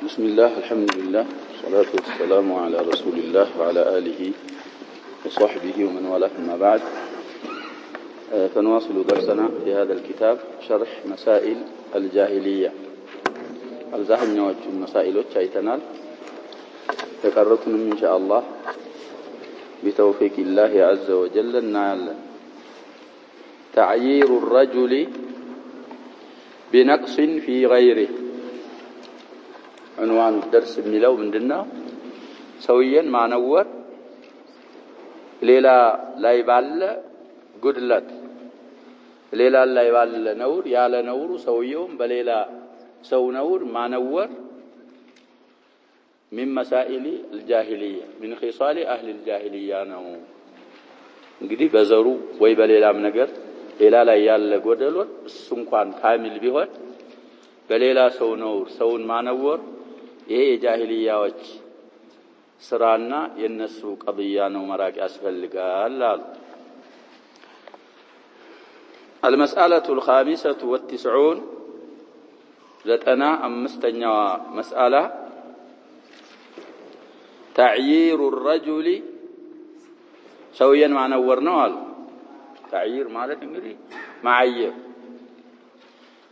بسم الله الحمد لله والصلاة والسلام على رسول الله وعلى آله وصحبه ومن والاه أما بعد فنواصل درسنا في هذا الكتاب شرح مسائل الجاهلية الزاهن وجه المسائل وشايتنال تقررتنا إن شاء الله بتوفيق الله عز وجل النعال تعيير الرجل بنقص في غيره عنوان الدرس ميلو مندنا سويا مع نور ليلا لا يبال قدلت ليلا لا يبال نور يالا نور سويهم بليلا سو نور مع نور من مسائل الجاهلية من خصال أهل الجاهلية نو እንግዲህ በዘሩ ወይ በሌላም ነገር ሌላ ላይ ያለ ጎደሎት እንኳን ካሚል ቢሆን በሌላ ሰው ነው ሰውን ማነወር ይሄ የጃሂልያዎች ስራና የነሱ ቀضያ ነው መራቅ ያስፈልጋል አሉ المسألة الخامسة والتسعون زتنا أمستنيا مسألة تعيير الرجل سويا معنى ورنوال تعيير مالك انجري معير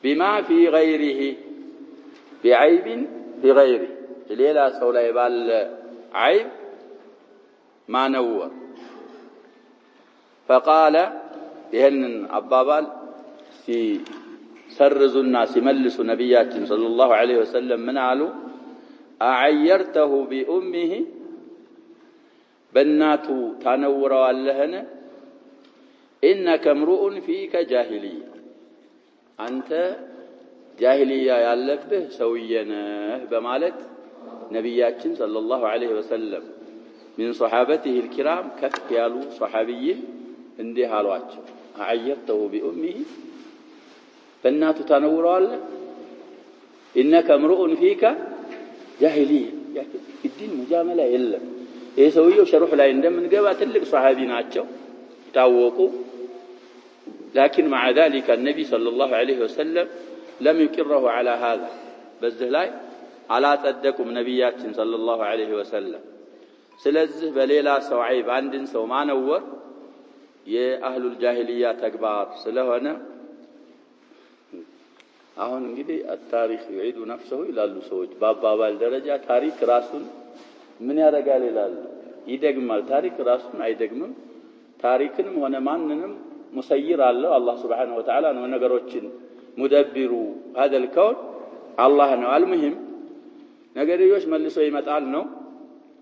بما في غيره بعيب في غيره ليلا سولا يبال عيب ما نور فقال بهن أبابال في سرز الناس ملس نبيات صلى الله عليه وسلم من علو أعيرته بأمه بناتو تنوروا اللهن إنك امرؤ فيك جاهلية أنت جاهلية يالبه سوينا بمالت نبيات صلى الله عليه وسلم من صحابته الكرام كفيالو صحابيين اندي حالوات أعيرته بأمه بناتو تنوروا الله إنك امرؤ فيك جاهلية في الدين مجاملة إلا إيه سويه شرح لا يندم من قبات اللي صحابين عاتشو يتعوقوا لكن مع ذلك النبي صلى الله عليه وسلم لم يكره على هذا بس لاي على تدكم نبيات صلى الله عليه وسلم سلزه بليلا سو عيب عندن سو ما نور يا أهل الجاهلية تكبار سلهنا አሁን እንግዲህ التاريخ يعيد نفسه ይላሉ ሰዎች በአባባል ደረጃ ታሪክ ራሱን ምን ያደርጋል ይላሉ ይደግማል ታሪክ ራሱን አይደግምም ታሪክንም ሆነ ማንንም ሙሰይር አለው አላህ Subhanahu Wa Ta'ala ነው ነገሮችን ሙደብሩ هذا الكون አላህ ነው አልሙሂም ነገርዮች መልሶ ይመጣል ነው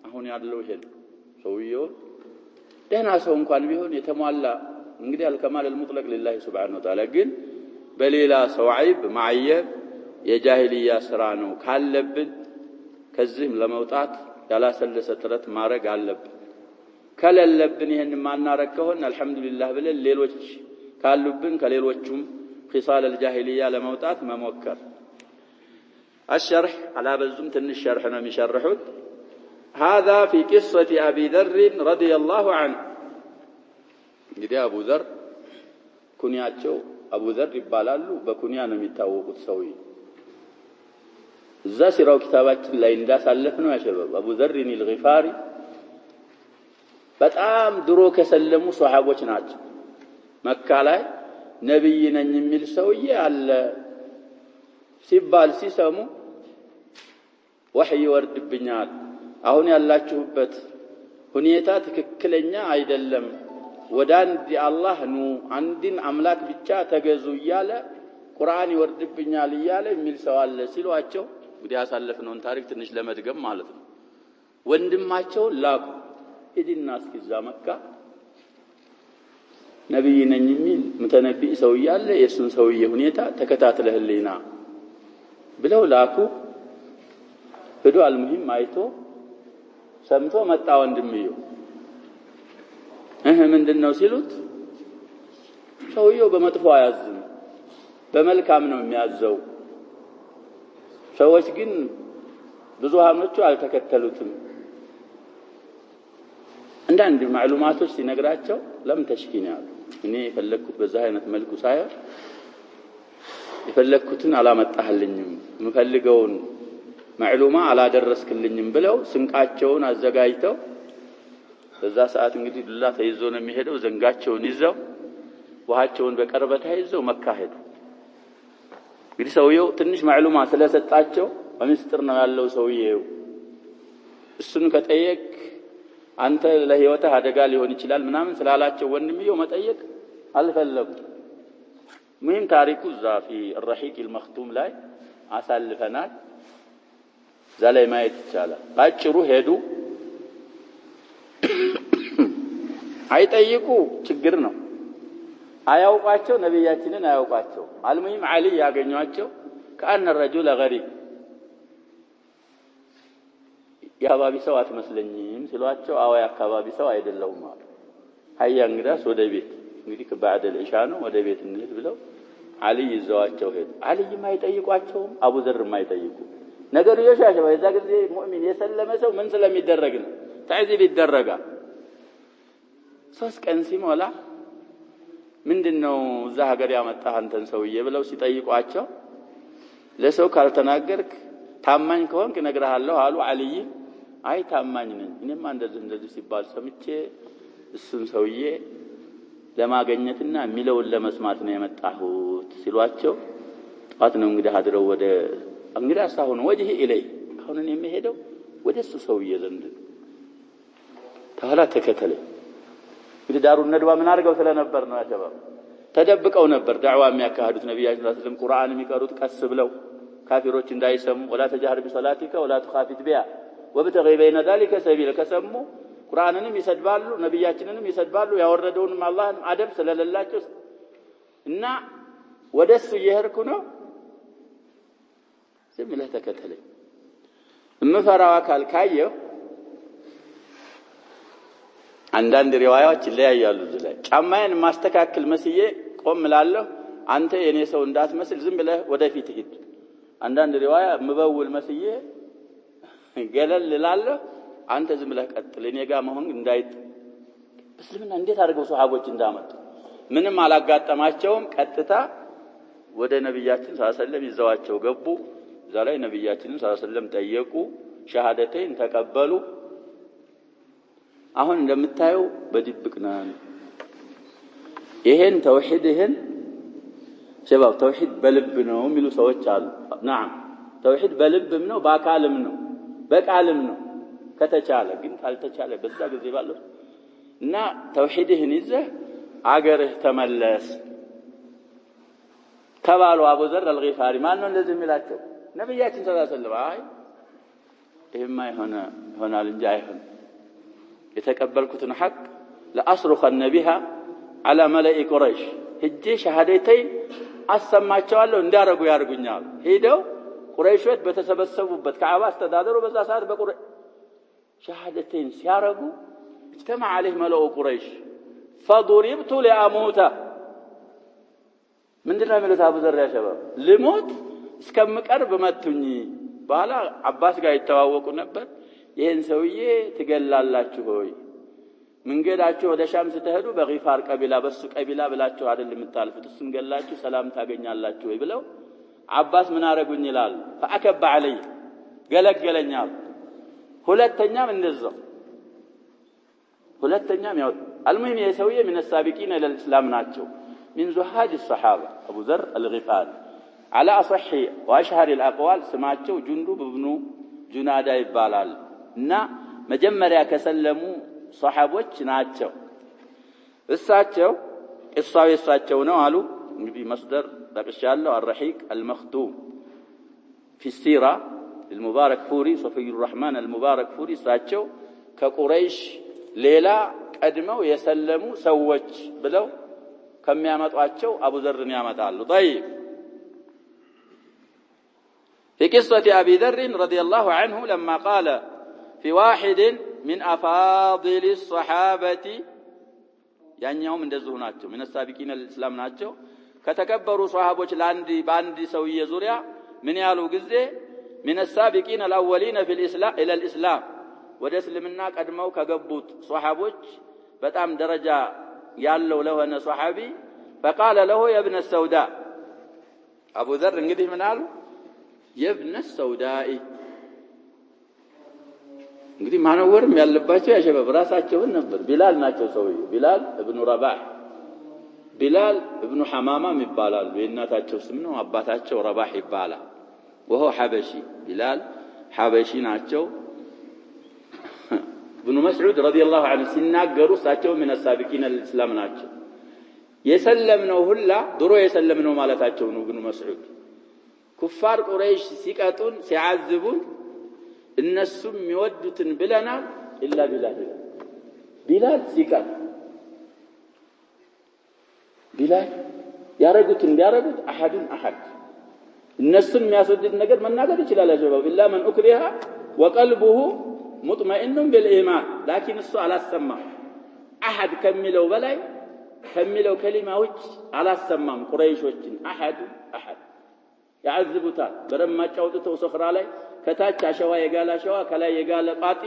አሁን ያለው ይሄ ሰውየው ደህና ሰው እንኳን ቢሆን የተሟላ እንግዲህ አልከማል المطلق لله Subhanahu Wa Ta'ala ግን በሌላ ሰው አይብ ማየብ የጃሂልያ ስራ ነው ካለብን ከዚህም ለመውጣት ያላሰለሰ ጥረት ማድረግ አለብን ከለለብን ይሄን ማናረግ ከሆነ አልহামዱሊላህ ብለን ሌሎች ካሉብን ከሌሎቹም خصال الجاهلية ለመውጣት መሞከር الشرح على بزم تنش شرحنا مشرحوت هذا في قصة أبي ذر رضي الله عنه እንግዲህ አቡ ዘር ኩንያቸው አቡ ዘር ይባላሉ በኩንያ ነው የሚታወቁት ሰውዬ እዛ ሲራው ኪታባችን ላይ እንዳሳለፍነው ያሸበብ አቡ ዘር الغفاري በጣም ድሮ ከሰለሙ ሱሐቦች ናቸው መካ ላይ ነብይ ነኝ የሚል ሰውዬ አለ ሲባል ሲሰሙ ወህይ ወርድብኛል አሁን ያላችሁበት ሁኔታ ትክክለኛ አይደለም ወደ አንድ አላህ ነው አንድን አምላክ ብቻ ተገዙ ይያለ ቁርአን ይወርድብኛል ይያለ የሚል ሰው አለ ሲሏቸው እንግዲህ ያሳለፍነውን ታሪክ ትንሽ ለመድገም ማለት ነው ወንድማቸው ላቁ እዲና እስኪዛ መካ ነብይ ነኝ የሚል ሙተነብይ ሰው ይያለ የሱን ሰውዬ ሁኔታ ተከታተለህልኝና ብለው ላኩ ሄዶ አልሙሂም አይቶ ሰምቶ መጣ ወንድምየው ምንድነው ሲሉት ሰውየው በመጥፎ አያዝም በመልካም ነው የሚያዘው ሰዎች ግን ብዙሃኖቹ አልተከተሉትም አንዳንድ ማዕሉማቶች ሲነግራቸው ለምን ተሽኪን ያሉ እኔ የፈለኩት በዛ አይነት መልኩ ሳይሆን የፈለኩትን አላመጣህልኝም ምፈልገውን ማዕሉማ አላደረስክልኝም ብለው ስንቃቸውን አዘጋጅተው በዛ ሰዓት እንግዲህ ዱላ ተይዞ ነው የሚሄደው ዘንጋቸውን ይዘው ውሃቸውን በቀርበታ ይዘው መካ ሄዱ እንግዲህ ሰውየው ትንሽ ማዕሉማ ስለሰጣቸው በሚስጥር ነው ያለው ሰውየው እሱን ከጠየቅ አንተ ለህይወትህ አደጋ ሊሆን ይችላል ምናምን ስላላቸው ወንድምየው መጠየቅ አልፈለጉም ምንም ታሪኩ ዛፊ الرحيق المختوم ላይ አሳልፈናል ዛላይ ማየት ይቻላል ባጭሩ ሄዱ አይጠይቁ ችግር ነው አያውቋቸው ነብያችንን አያውቋቸው አልሙሂም አሊ ያገኟቸው كأن الرجل غريب ያባቢ ሰው አትመስለኝም ሲሏቸው አዎ ያካባቢ ሰው አይደለሁም አሉ ሀያ እንግዳስ ወደ ቤት እንግዲህ ከባዕድ العشاء ነው ወደ ቤት እንሂድ ብለው አሊ ይዘዋቸው ሄዱ አሊ የማይጠይቋቸው አቡ ዘር የማይጠይቁ ነገሩ የሻሸው የዛ ጊዜ ሙእሚን የሰለመ ሰው ምን ስለሚደረግ ነው ታዕዚብ ይደረጋል ሶስት ቀን ሲሞላ ምንድነው እዛ ሀገር ያመጣህ አንተን ሰውዬ ብለው ሲጠይቋቸው ለሰው ካልተናገርክ ታማኝ ከሆንክ ነግረሃለሁ አሉ አሊ አይ ታማኝ ነኝ እኔማ እንደዚህ ሲባል ሰምቼ እሱን ሰውዬ ለማገኘትና ሚለውን ለመስማት ነው የመጣሁት ሲሏቸው ጧት ነው እንግዲህ አድረው ወደ እንግዲህ አሳሁን ወዲህ ኢለይ አሁን እኔ የምሄደው ወደሱ ሰውዬ ዘንድ ታላ ተከተለ እንግዲህ ዳሩን ነድዋ ምን አድርገው ስለነበር ነው ያተባው ተደብቀው ነበር ዳዕዋ የሚያካሂዱት ነብያችን ሰለላሁ ዐለይሂ ወሰለም ቁርአን የሚቀሩት ቀስ ብለው ካፊሮች እንዳይሰሙ ወላ ተጃህር ቢሶላቲካ ወላ ተኻፊት ቢያ ወብተገ በይነ ذلك ሰቢለ ከሰሙ ቁርአንንም ይሰድባሉ ነብያችንንም ይሰድባሉ ያወረደውንም አላህን አደብ ስለሌላቸው እና ወደሱ ይሄርኩ ነው ዝም ብለህ ተከተለኝ እምፈራው አካል ካየው አንዳንድ ሪዋያዎች ይለያያሉ ላይ ጫማዬን ማስተካከል መስዬ ቆም ላለሁ አንተ የኔ ሰው እንዳትመስል ዝም ብለህ ወደፊት ሂድ አንዳንድ ሪዋያ ምበውል መስዬ ገለል ላለሁ አንተ ዝም ብለህ ቀጥል እኔ ጋር መሆን እንዳይጥ እስልምና እንዴት አድርገው ሱሐቦች እንዳመጡ ምንም አላጋጠማቸውም ቀጥታ ወደ ነብያችን ሰለላሁ ዐለይሂ ወሰለም ይዘዋቸው ገቡ እዛ ላይ ነብያችንን ሰለላሁ ዐለይሂ ወሰለም ጠየቁ ሸሃደተይን ተቀበሉ አሁን እንደምታዩ በድብቅ ነን ይሄን ተውሂድህን ሸባብ ተውሂድ በልብ ነው የሚሉ ሰዎች አሉ نعم ተውሂድ በልብም ነው በአካልም ነው በቃልም ነው ከተቻለ ግን ካልተቻለ በዛ ጊዜ ባለው እና ተውሂድህን ይዘህ አገርህ ተመለስ ተባሉ አቡ ዘር አልጊፋሪ ማን ነው እንደዚህ የሚላቸው ነብያችን ሰለላሁ ዐለይሂ ወሰለም አይ ይሄማ ይሆናል እንጂ አይሆን የተቀበልኩትን ሐቅ ለአስሩኸን ነቢሃ على ملئ قريش ሄጄ ሸሃደተይን አሰማቸዋለሁ እንዳረጉ ያርጉኛል ሄደው ቁረይሾች በተሰበሰቡበት ከዓባ አስተዳደሩ በዛ ሰዓት በቁረይሽ ሸሃደተይን ሲያረጉ اجتمع عليه ملأ قريش فضربت لأموت ምንድነው የሚሉት አቡ ዘር ያ ሸባብ ልሞት እስከምቀርብ መቱኝ ባላ አባስ ጋር ይተዋወቁ ነበር ይሄን ሰውዬ ትገላላችሁ ሆይ መንገዳችሁ ወደ ሻም ስትሄዱ በጊፋር ቀቢላ በሱ ቀቢላ ብላችሁ አይደል የምታልፉት እሱን ገላችሁ ሰላም ታገኛላችሁ ወይ ብለው አባስ ምን አረጉኝ ይላል فأكب علي ገለገለኛል ሁለተኛም እንደዛው ሁለተኛም ያው المهم የሰውዬ من السابقين الى الاسلام ናቸው من زهاد الصحابه ابو ذر الغفاري على اصح واشهر الاقوال ስማቸው ጁንዱብ ኢብኑ ጁናዳ ይባላል እና መጀመሪያ ከሰለሙ ሷሐቦች ናቸው እሳቸው እሳቸው ነው አሉ እንግዲህ መስደር ጠቅሻለሁ الرحيق المختوم في السيره المبارك فوري صفي الرحمن المبارك فوري እሳቸው ከቁረይሽ ሌላ ቀድመው የሰለሙ ሰዎች ብለው ከሚያመጧቸው አቡ ዘርን ያመጣሉ طيب في قصة أبي ذر رضي الله عنه لما قال في واحد من أفاضل الصحابة يعني يوم እንደዚህ ናቸው من السابقين الإسلام ናቸው ከተከበሩ ሷሃቦች ላንዲ ባንዲ ሰውዬ ዙሪያ ምን ያሉ ጊዜ من السابقين الأولين في الإسلام إلى الإسلام ወደ እስልምና ቀድመው ከገቡት ሷሃቦች በጣም ደረጃ ያለው ለሆነ ሷሃቢ فقال له يا ابن السوداء أبو ذر እንግዲህ ምን አሉ يا ابن السوداء እንግዲህ ማነወርም ያለባቸው ያሸበብ ራሳቸውን ነበር። ቢላል ናቸው ሰውየው። ቢላል ኢብኑ ረባህ ቢላል ኢብኑ ሐማማም ይባላሉ። የእናታቸው ስም ነው። አባታቸው ረባህ ይባላል። ወሆ ሐበሺ ቢላል ሐበሺ ናቸው። ኢብኑ መስዑድ ረዲየላሁ ዐንሁ ሲናገሩ እሳቸው ምን አሳቢቂን አልእስላም ናቸው። የሰለምነው ሁላ ድሮ የሰለምነው ማለታቸው ነው። ኢብኑ መስዑድ ኩፋር ቁረይሽ ሲቀጡን ሲዓዝቡን እነሱም የሚወዱትን ብለናል ኢላ ቢላል ሲቀር ቢላል ያረጉትን ቢያረጉት አሐዱን አሐድ እነሱን የሚያስወድድ ነገር መናገር ይችላል። አሸባብ ኢላ መን ኡክሪሃ ወቀልቡሁ ሙጥመኢኑን ቢልኢማን ላኪን እሱ አላሰማም። አሐድ ከሚለው በላይ ከሚለው ከሊማዎች አላሰማም። ቁረይሾችን አሐድ ያዕዝቡታል። በረማጭ አውጥተው ሶኽራ ላይ ከታች አሸዋ የጋለ አሸዋ ከላይ የጋለ ቋጢ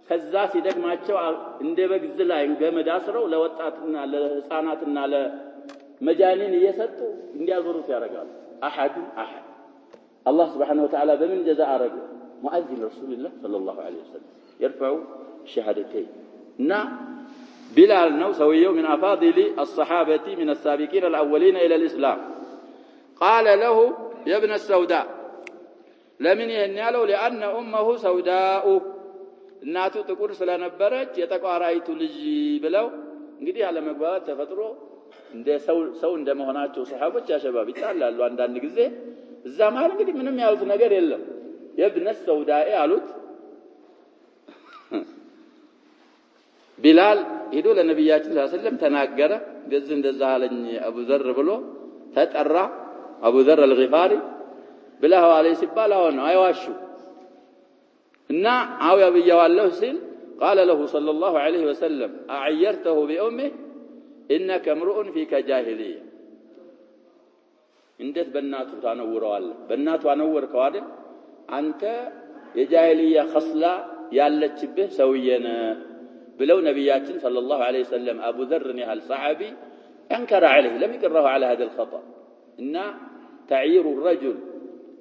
ከዛ ሲደግማቸው እንደ በግዝ ላይ ገመድ አስረው ለወጣትና ለህፃናትና ለመጃኒን እየሰጡ እንዲያዞሩት ያደርጋሉ። አሐድ አላህ Subhanahu Wa Ta'ala በምን ጀዛ አረገ? ሙአዚን ረሱልላህ ሰለላሁ ዐለይሂ ወሰለም يرفع الشهادتين እና ቢላል ነው ሰውየው من أفاضل الصحابة من السابقين الأولين إلى الإسلام. قال له يا ابن السوداء ለምን ይሄን ያለው? لأن أمه سوداء እናቱ ጥቁር ስለነበረች የተቋራይቱ ልጅ ብለው እንግዲህ ያለ መግባባት ተፈጥሮ እንደ ሰው እንደመሆናቸው ሱሐቦች ያሸባብ ይጣላሉ አንዳንድ ጊዜ። እዛ ማለት እንግዲህ ምንም ያሉት ነገር የለም። የብነ ሰውዳኢ አሉት። ቢላል ሄዶ ለነብያችን ሰለላሁ ዐለይሂ ወሰለም ተናገረ። እንደዛ አለኝ አቡ ዘር ብሎ ተጠራ። አቡ ዘር አልጊፋሪ ብለው አለይ ሲባል አሁን አይዋሹ እና አው ያብያዋለሁ ሲል قال له صلى الله عليه وسلم أعيرته بأمه إنك امرؤ فيك جاهلية እንዴት በእናቱ ታነውረዋለህ? በእናቱ አነወርከው አይደል? አንተ የጃሂልያ ኸስላ ያለችብህ ሰውዬ ነህ ብለው ነብያችን ሰለላሁ ዐለይሂ ወሰለም አቡ ዘርን ያህል ሰሐቢ انكر عليه لم يقره على هذا الخطأ ان تعيير الرجل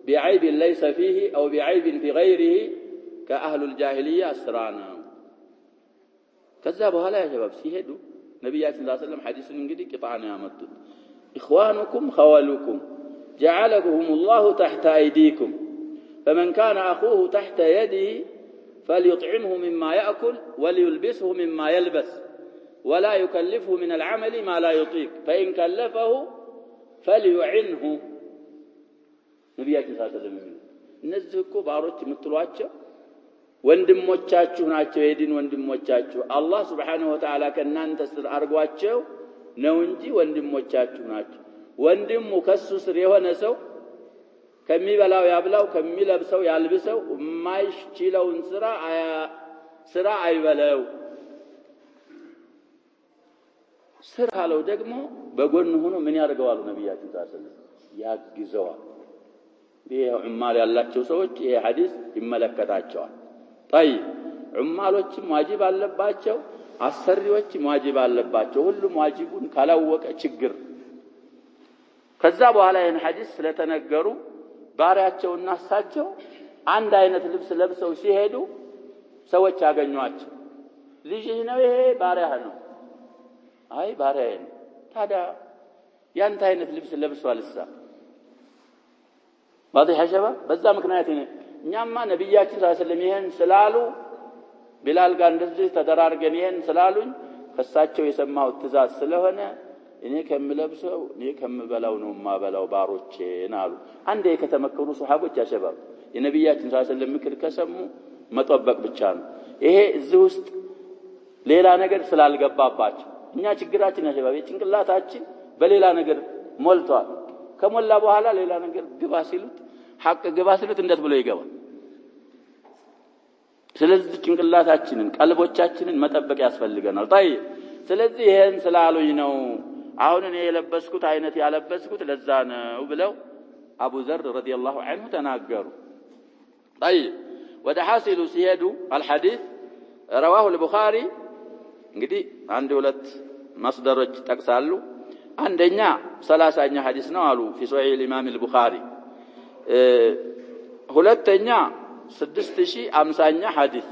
بعيب ليس فيه او بعيب في غيره كأهل الجاهلية اسرانا. ከዛ በኋላ ያ ሸባብ ሲሄዱ ነብያችን ሰለላሁ ዐለይሂ ወሰለም ሐዲሱን እንግዲህ ቅጣና ያመጡት إخوانكم خوالكم جعلهم الله تحت أيديكم فمن كان أخوه تحت يده فليطعمه مما يأكل وليلبسه مما يلبس ولا يكلفه من العمل ما لا يطيق فإن كلفه فليعنه ነብያችን ሰለላሁ ዐለይሂ ወሰለም እነዚህ እኮ ባሮች የምትሏቸው ወንድሞቻችሁ ናቸው። የዲን ወንድሞቻችሁ አላህ Subhanahu Wa Ta'ala ከእናንተ ስር አርጓቸው ነው እንጂ ወንድሞቻችሁ ናቸው። ወንድሙ ከሱ ስር የሆነ ሰው ከሚበላው ያብላው ከሚለብሰው ያልብሰው የማይችለውን ስራ አይበለው። ስራ አለው ደግሞ በጎን ሆኖ ምን ያደርገዋል? ነብያችን ሰለላሁ ዐለይሂ ወሰለም ያግዘዋል። ይሄ ዑማል ያላቸው ሰዎች ይሄ ሐዲስ ይመለከታቸዋል። طيب ዑማሎችም ዋጅብ አለባቸው፣ አሰሪዎችም ዋጅብ አለባቸው። ሁሉም ዋጅቡን ካላወቀ ችግር። ከዛ በኋላ ይሄን ሐዲስ ስለተነገሩ ባሪያቸውና እሳቸው አንድ አይነት ልብስ ለብሰው ሲሄዱ ሰዎች ያገኙአቸው። ልጅህ ነው ይሄ ባሪያህ ነው? አይ ባሪያዬ ነው። ታዲያ ያንተ አይነት ልብስ ለብሷል እሳ واضح يا شباب? በዛ ምክንያት እኛማ ነብያችን ሰለላሁ ዐለይሂ ወሰለም ይሄን ስላሉ ቢላል ጋር እንደዚህ ተደራርገን ይሄን ስላሉኝ ከሳቸው የሰማው ትእዛዝ ስለሆነ እኔ ከምለብሰው እኔ ከምበላው ነው ማበላው ባሮቼን አሉ። አንዴ ከተመከሩ ሱሐቦች ያ ሸባብ የነብያችን ሰለላሁ ዐለይሂ ወሰለም ምክር ከሰሙ መጠበቅ ብቻ ነው። ይሄ እዚህ ውስጥ ሌላ ነገር ስላልገባባቸው እኛ ችግራችን ያ ሸባብ የጭንቅላታችን በሌላ ነገር ሞልቷል። ከሞላ በኋላ ሌላ ነገር ግባ ሲሉት ሐቅ ግባ ሲሉት እንዴት ብሎ ይገባል? ስለዚህ ጭንቅላታችንን ቀልቦቻችንን መጠበቅ ያስፈልገናል። طيب ስለዚህ ይሄን ስላሉኝ ነው አሁን እኔ የለበስኩት አይነት ያለበስኩት ለዛ ነው ብለው አቡ ዘር ረዲየላሁ ዐንሁ ተናገሩ። طيب ወደ ሐሲሉ ሲሄዱ الحديث رواه البخاري እንግዲህ አንድ ሁለት መስደሮች ጠቅሳሉ። አንደኛ 30ኛ ሐዲስ ነው አሉ في صحيح الامام البخاري። ሁለተኛ 6050ኛ ሐዲስ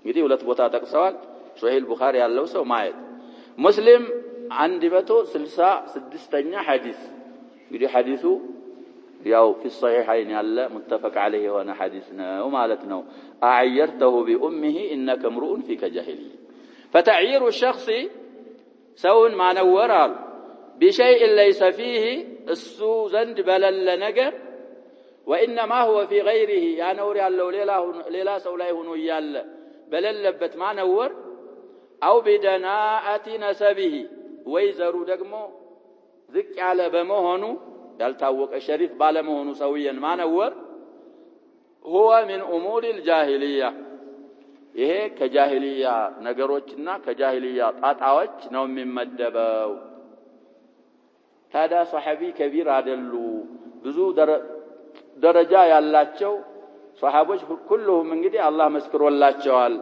እንግዲህ ሁለት ቦታ ጠቅሰዋል። ሶሒህ ቡኻሪ ያለው ሰው ማየት ሙስሊም 166ኛ ሐዲስ እንግዲህ ሐዲሱ ያው في الصحيحين ያለ متفق عليه የሆነ ሐዲስ ነው ማለት ነው። አዕየርተሁ بأمه إنك امرؤ فيك جاهلية فتعيير الشخص ሰውን ማነወር አሉ بشيء ليس فيه እሱ ዘንድ በለለ ነገር وإنما هو في غيره ያነውር ያለው ሌላ ሰው ላይ ሆኖ ያለ በለለበት ማነወር أو بدناءة نسبه ወይዘሩ ደግሞ ዝቅ ያለ በመሆኑ ያልታወቀ ሸሪፍ ባለመሆኑ ሰውየን ማነወር هو من أمور الجاهلية ይሄ ከጃሂልያ ነገሮችና ከጃሂልያ ጣጣዎች ነው የሚመደበው። ታዲያ ሷሐቢ ከቢር አይደሉ ብዙ ደረጃ ያላቸው ሷሐቦች ሁሉም እንግዲህ አላህ መስክሮላቸዋል።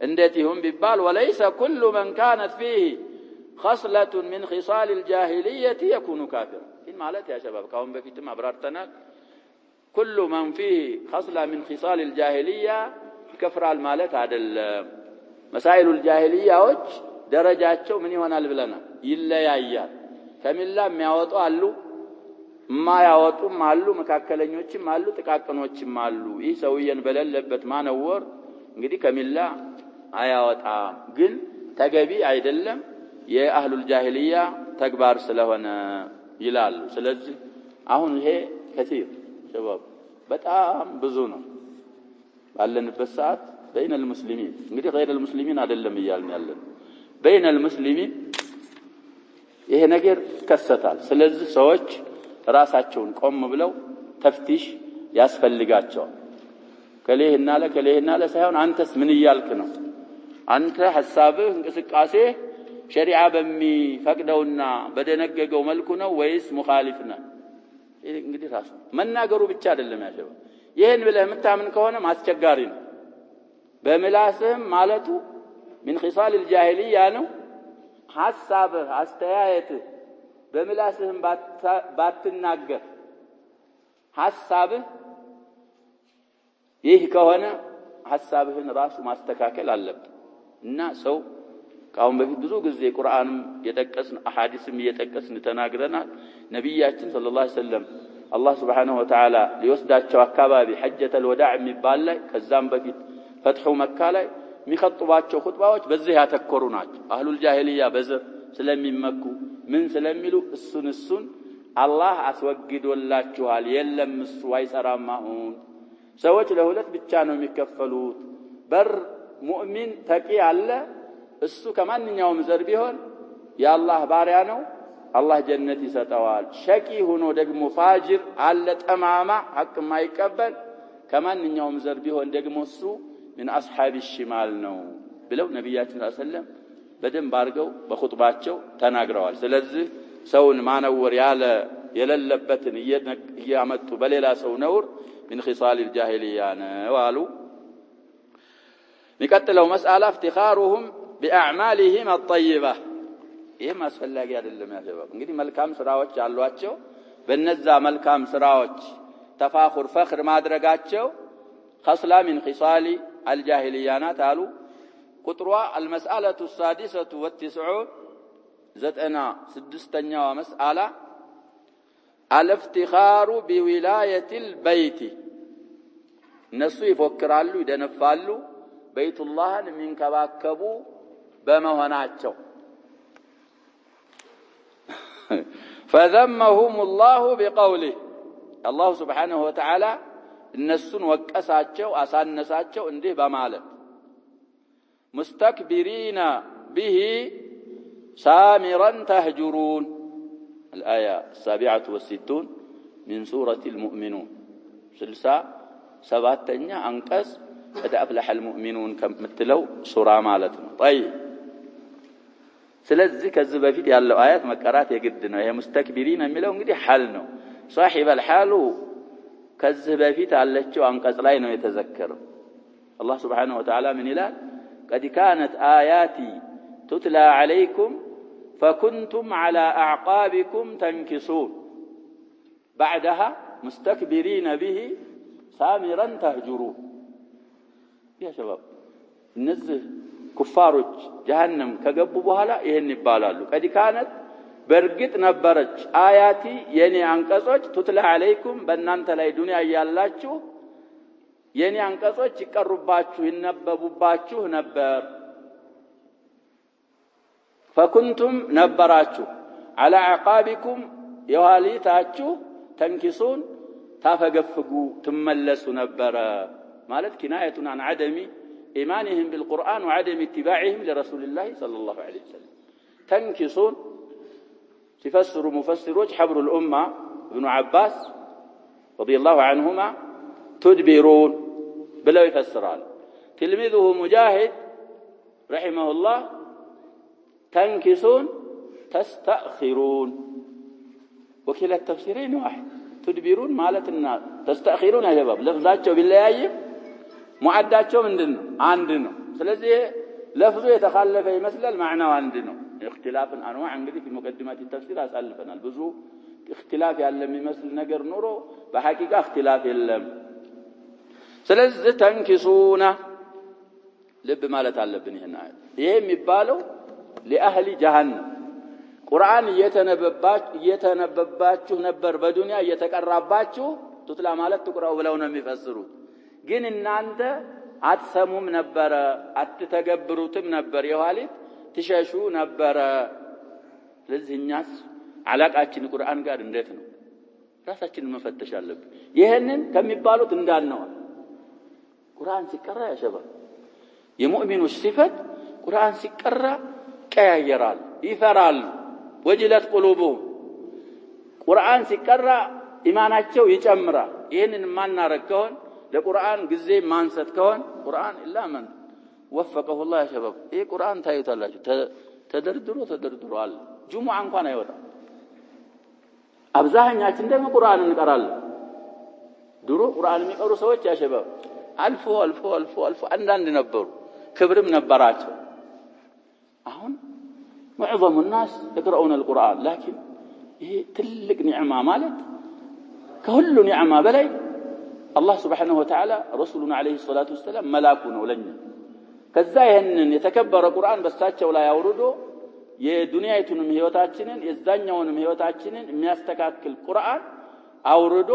እንዴት ይሁን ቢባል وليس كل من كانت فيه خصلة من خصال الجاهلية يكون كافرا إن ማለት يا شباب ካሁን በፊትም አብራርተናል። كل من فيه خصلة من خصال الجاهلية ይከፍራል ማለት አይደለም። مسائل الجاهليያዎች ደረጃቸው ምን ይሆናል ብለናል? ይለያያል። ከሚላ የሚያወጡ አሉ፣ ማያወጡም አሉ፣ መካከለኞችም አሉ፣ ጥቃቅኖችም አሉ። ይህ ሰውየን በለለበት ማነወር እንግዲህ ከሚላ አያወጣም፣ ግን ተገቢ አይደለም የአህሉል ጃሂልያ ተግባር ስለሆነ ይላሉ። ስለዚህ አሁን ይሄ ከثير شباب በጣም ብዙ ነው ባለንበት ሰዓት بين المسلمين እንግዲህ غير المسلمين አይደለም ይያልን ያለን بين المسلمين ይሄ ነገር ይከሰታል። ስለዚህ ሰዎች ራሳቸውን ቆም ብለው ተፍቲሽ ያስፈልጋቸዋል። ከሌህና ለሳይሆን አንተስ ምን ይያልክ ነው? አንተ ሐሳብህ እንቅስቃሴ ሸሪዓ በሚፈቅደውና በደነገገው መልኩ ነው ወይስ ሙኻሊፍ ነው? እንግዲህ ራሱ መናገሩ ብቻ አይደለም ያለው። ይሄን ብለህ የምታምን ከሆነ ማስቸጋሪ ነው። በምላስህም ማለቱ من خصال الجاهلية ነው። ሐሳብህ አስተያየትህ በምላስህም ባትናገር ሐሳብህ ይህ ከሆነ ሐሳብህን ራሱ ማስተካከል አለበት። እና ሰው ካሁን በፊት ብዙ ጊዜ ቁርአንም የጠቀስን አሐዲስም እየጠቀስን ተናግረናል። ነብያችን ሰለላሁ ዐለይሂ ወሰለም አላህ Subhanahu Wa Ta'ala ሊወስዳቸው አካባቢ ሐጀተል ወዳዕ የሚባል ላይ ከዛም በፊት ፈትሑ መካ ላይ የሚخطባቸው ኹጥባዎች በዚህ ያተኮሩ ናቸው። አህሉል ጃሂልያ በዘር ስለሚመኩ ምን ስለሚሉ እሱን አላህ አስወግዶላችኋል፣ የለም እሱ አይሰራም። አሁን ሰዎች ለሁለት ብቻ ነው የሚከፈሉት። በር ሙእሚን ተቂ አለ፣ እሱ ከማንኛውም ዘር ቢሆን የአላህ ባሪያ ነው፣ አላህ ጀነት ይሰጠዋል። ሸቂ ሆኖ ደግሞ ፋጅር አለ፣ ጠማማ ሐቅ የማይቀበል ከማንኛውም ዘር ቢሆን ደግሞ እሱ من أصحاب الشمال ነው ብለው ነብያችን ሰለላሁ ዐለይሂ ወሰለም በደንብ አድርገው በኹጥባቸው ተናግረዋል። ስለዚህ ሰውን ማነወር ያለ የሌለበትን እያመጡ በሌላ ሰው ነውር من خصال الجاهلية ነው አሉ። የሚቀጥለው መስአላ افتخارهم بأعمالهم الطيبة ይሄም አስፈላጊ አይደለም ያ ሸባብ። እንግዲህ መልካም ስራዎች አሏቸው። በእነዛ መልካም ስራዎች ተፋኹር ፈኽር ማድረጋቸው خصلة من خصال الجاهلية ناتالو قطروا المسألة السادسة والتسعون زتنا سدستنيا ومسألة الافتخار بولاية البيت الناس يفكرالو يدنفالو بيت الله من كباكبو بمهناتشو فذمهم الله بقوله الله سبحانه وتعالى እነሱን ወቀሳቸው አሳነሳቸው እንዲህ በማለት مستكبرين به سامرا تهجرون الآية 67 من سورة المؤمنون 67ኛ አንቀጽ قد أفلح المؤمنون ከምትለው ሱራ ማለት ነው። طيب ስለዚህ ከዚህ በፊት ያለው አያት መቀራት የግድ ነው። ይሄ مستكبرين የሚለው እንግዲህ ሐል ነው። صاحب الحال ከዚህ በፊት አለችው አንቀጽ ላይ ነው የተዘከረው። አላህ Subhanahu Wa Ta'ala ምን ይላል? قد كانت آياتي تتلى عليكم فكنتم على أعقابكم تنكصون بعدها مستكبرين به سامرا تهجرون يا شباب እነዚህ ኩፋሮች ጀሃነም ከገቡ በኋላ ይሄን ይባላሉ ቀድ ካነት በርግጥ ነበረች አያቲ የኔ አንቀጾች ቱትላ አለይኩም በእናንተ ላይ ዱንያ ያያላችሁ የኔ አንቀጾች ይቀሩባችሁ ይነበቡባችሁ ነበር فكنتم ነበራችሁ على عقابكم የኋሊታችሁ ተንኪሱን ታፈገፍጉ ትመለሱ ነበር ማለት كناية عن عدم إيمانهم بالقرآن وعدم اتباعهم لرسول الله صلى الله عليه وسلم تنكسون تفسر مفسروج حبر الأمة ابن عباس رضي الله عنهما تدبرون بلا يفسران تلميذه مجاهد رحمه الله تنكسون تستأخرون وكلا التفسيرين واحد تدبرون مالتنا تستأخرون يا شباب لفظاتهم بالله ሙዓዳቸው ምንድነው አንድ ነው ስለዚህ ለፍዙ የተخالፈ ይመስላል ማዕናው አንድ ነው اختلافን አንዋዕ እንግዲህ في التفسير አሳልፈናል ብዙ اختلاف ያለ የሚመስል ነገር ኖሮ በሐቂቃ اختلاف የለም ስለዚህ ተንኪሱና ልብ ማለት አለብን ይሄ የሚባለው ለአህሊ ጀሃነም ቁርአን እየተነበባችሁ ነበር በዱንያ እየተቀራባችሁ ቱትላ ማለት ትቁራው ብለው ነው የሚፈስሩት ግን እናንተ አትሰሙም ነበር አትተገብሩትም ነበር የኋሊት ትሸሹ ነበር ለዚህኛስ አላቃችን ቁርአን ጋር እንዴት ነው ራሳችንን መፈተሽ አለብን ይሄንን ከሚባሉት እንዳልነው ቁርአን ሲቀራ ያሸባ የሙእሚኖች ሲፈት ቁርአን ሲቀራ ቀያየራል ይፈራል ወጅለት ቁሉቡሁም ቁርአን ሲቀራ ኢማናቸው ይጨምራል ይሄንን ማናረከውን ለቁርአን ጊዜ ማንሰት ከሆነ ቁርአን ኢላ ማን ወፈቀሁ الله يا شباب ይሄ ቁርአን ታዩታላችሁ ተደርድሯል ጁሙዓ እንኳን አይወጣም አብዛኛችን ደግሞ ቁርአን እንቀራለን ድሮ ቁርአን የሚቀሩ ሰዎች ያ شباب አልፎ አንዳንድ ነበሩ ክብርም ነበራቸው አሁን معظم الناس يقرؤون القرآن لكن ይሄ ትልቅ ኒዕማ ማለት ከሁሉ ኒዕማ በላይ الله سبحانه وتعالى رسولنا عليه الصلاة والسلام ملاكنا ولنا كذا ይሄንን የተከበረ ቁርአን በሳቸው ላይ አውርዶ የዱንያይቱንም ህይወታችንን የዛኛውንም ህይወታችንን የሚያስተካክል ቁርአን አውርዶ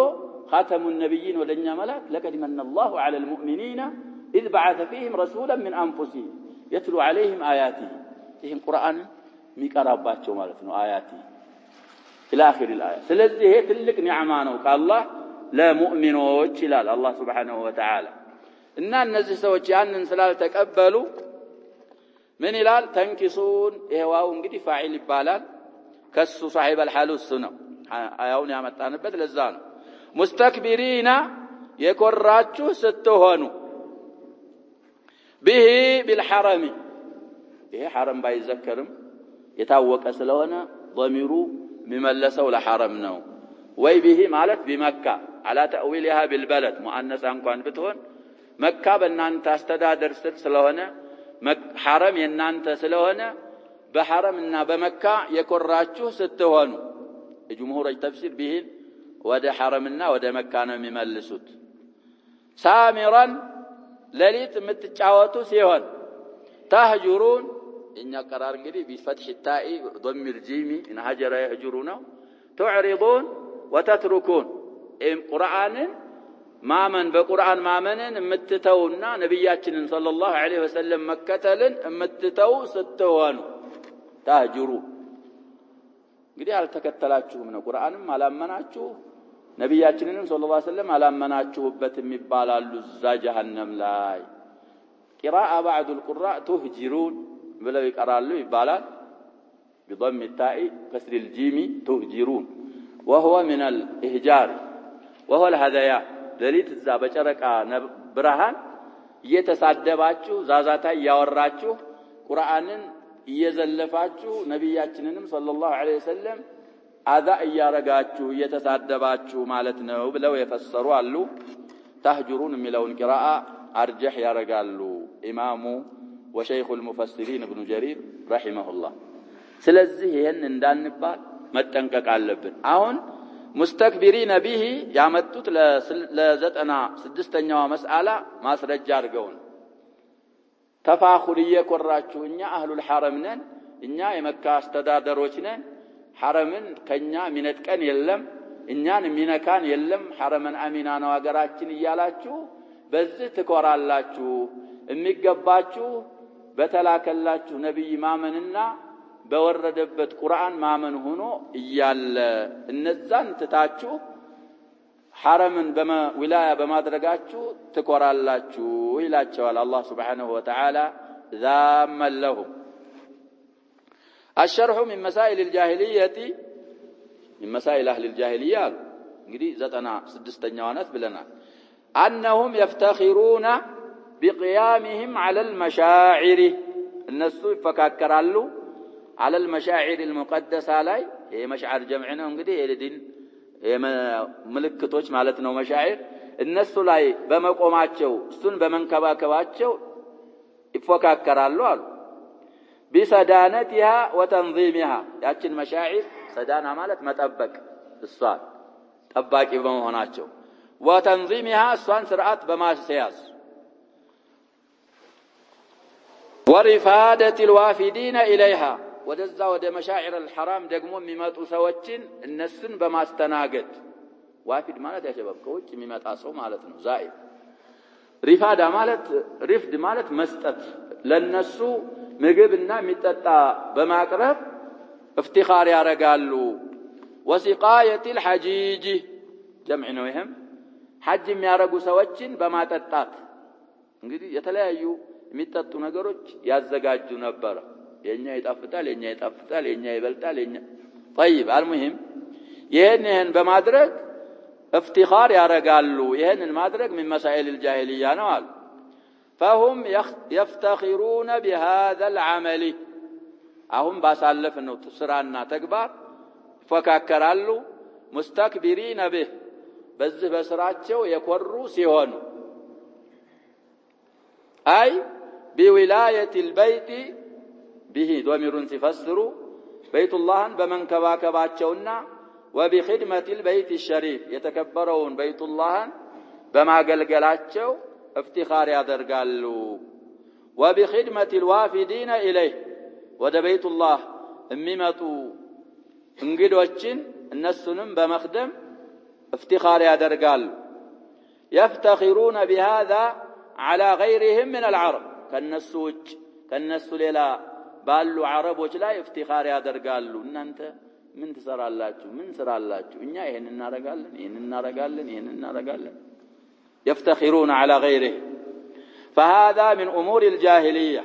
خاتم النبيين ወደኛ መላክ لقد من الله على المؤمنين إذ بعث فيهم رسولا من أنفسهم يتلو عليهم آياته ይሄን ቁርአን የሚቀራባቸው ማለት ነው آياته إلى آخر الآية ስለዚህ ይሄ ትልቅ ኒዕማ ነው ከአላህ ለሙእሚኖች ይላል አላህ Subhanahu Wa Ta'ala እና እነዚህ ሰዎች ያንን ስላልተቀበሉ ምን ይላል ተንኪሱን ይሄው እንግዲህ ፋዒል ይባላል ከሱ صاحب الحال ነው አያውን ያመጣንበት ለዛ ነው ሙስተክቢሪና የኮራችሁ ስትሆኑ به بالحرم ይሄ حرم ባይዘከርም የታወቀ ስለሆነ ضميሩ የሚመለሰው ለحرم ነው ወይ به ማለት بمكة على تأويلها بالبلد مؤنث እንኳን ብትሆን መካ በእናንተ አስተዳደር ስር ስለሆነ حرم የናንተ ስለሆነ በحرمና በመካ የኮራችሁ ስትሆኑ የجمهور ተፍሲር به ወደ حرمና ወደ መካ ነው የሚመልሱት ሳሚራን ለሊት የምትጫወቱ ሲሆን تهجرون إن قرار እንግዲህ بفتح التاء ضم الجيم إن هجر يهجرون تعرضون وتتركون قرآن ማመን በቁርአን ማመንን እምትተውና ነብያችንን ሰለላሁ ዐለይሂ ወሰለም መከተልን እምትተው ስትሆኑ ታጅሩ እንግዲህ አልተከተላችሁም ነው ቁርአንም አላመናችሁ ነብያችንንም ሰለላሁ ዐለይሂ ወሰለም አላመናችሁበትም ይባላሉ እዛ ጀሃነም ላይ قراءة بعض القراء تهجرون بلو يقرالو يبالات بضم التاء كسر الجيم تهجرون وهو من الإهجار وهو الهدايا دليل الزابة شركة برهان يتصدباتشو زازاتا يوراتشو قرآن يزلفاتشو نبياتشنንም صلى الله عليه وسلم أذا يارقاتشو يتصدباتشو مالتنا بلو يفسروا اللو تهجرون ملون قراءة أرجح يارقالو إمام وشيخ المفسرين ابن جرير رحمه الله سلزه هن نبال متنقق علبن أهون مستكبرين به يامتوت لزتنا سدستنيا مسألة ما سرجار قون ተፋኹር እየኮራችሁ እኛ አህሉል ሐረም ነን እኛ የመካ አስተዳደሮች ነን ሐረምን ከኛ ሚነጥቀን የለም እኛን ሚነካን የለም ሐረመን አሚና ነው አገራችን እያላችሁ በዚህ ትኮራላችሁ የሚገባችሁ በተላከላችሁ ነብይ ማመንና በወረደበት ቁርአን ማመን ሆኖ እያለ እነዛን ትታችሁ ሐረምን በዊላያ በማድረጋችሁ ትኮራላችሁ ይላቸዋል አላህ Subhanahu Wa Ta'ala ذامًا لهم الشرح من مسائل الجاهلية من مسائل أهل الجاهلية እንግዲህ 96ኛው አናት ብለናል أنهم يفتخرون بقيامهم على المشاعر الناس ይፈካከራሉ على المشاعر المقدسة ላይ ይሄ መሽዓር ጀምዕ ነው እንግዲህ የዲን ምልክቶች ማለት ነው መሻዒር እነሱ ላይ በመቆማቸው እሱን በመንከባከባቸው ይፈካከራሉ አሉ بسدانتها وتنظيمها ያችን መሻዒር ሰዳና ማለት መጠበቅ እሷን ጠባቂ በመሆናቸው وتنظيمها እሷን ስርዓት በማስያዝ ورفادة الوافدين إليها ወደዛ ወደ መሻዒር الحرام ደግሞ የሚመጡ ሰዎችን እነሱን በማስተናገድ ዋፊድ ማለት ያሸበብ ከውጭ የሚመጣ ሰው ማለት ነው ዛኢድ ሪፋዳ ማለት ሪፍድ ማለት መስጠት ለነሱ ምግብና የሚጠጣ በማቅረብ افتخار ያረጋሉ وسقاية الحجيج جمع ነው ይሄም ሐጅ የሚያረጉ ሰዎችን በማጠጣት እንግዲህ የተለያዩ የሚጠጡ ነገሮች ያዘጋጁ ነበር የኛ ይጣፍጣል የኛ ይበልጣል የኛ طيب المهم ይሄን በማድረግ افتخار ያረጋሉ ይሄንን ማድረግ من مسائل الجاهلية ነው አሉ فهم يفتخرون بهذا العمل አሁን ባሳለፍነው ስራና ተግባር ይፈካከራሉ مستكبرين به በዚህ በስራቸው የኮሩ ሲሆኑ أي بولاية البيت به ضميرun ሲፈስሩ بيت الله በመንከባከባቸውና وبخدمة البيت الشريف የተከበረውን بيت الله በማገልገላቸው افتخار ያደርጋሉ وبخدمة الوافدين إليه ወደ بيت الله የሚመጡ እንግዶችን እነሱንም በመخدም افتخار ያደርጋሉ يفتخرون بهذا على غيرهم من العرب ከነሱ ሌላ ባሉ አረቦች ላይ افتخار ያደርጋሉ እናንተ ምን ትሰራላችሁ ምን ስራላችሁ እኛ ይሄን እናረጋለን يفتخرون على غيره فهذا من امور الجاهليه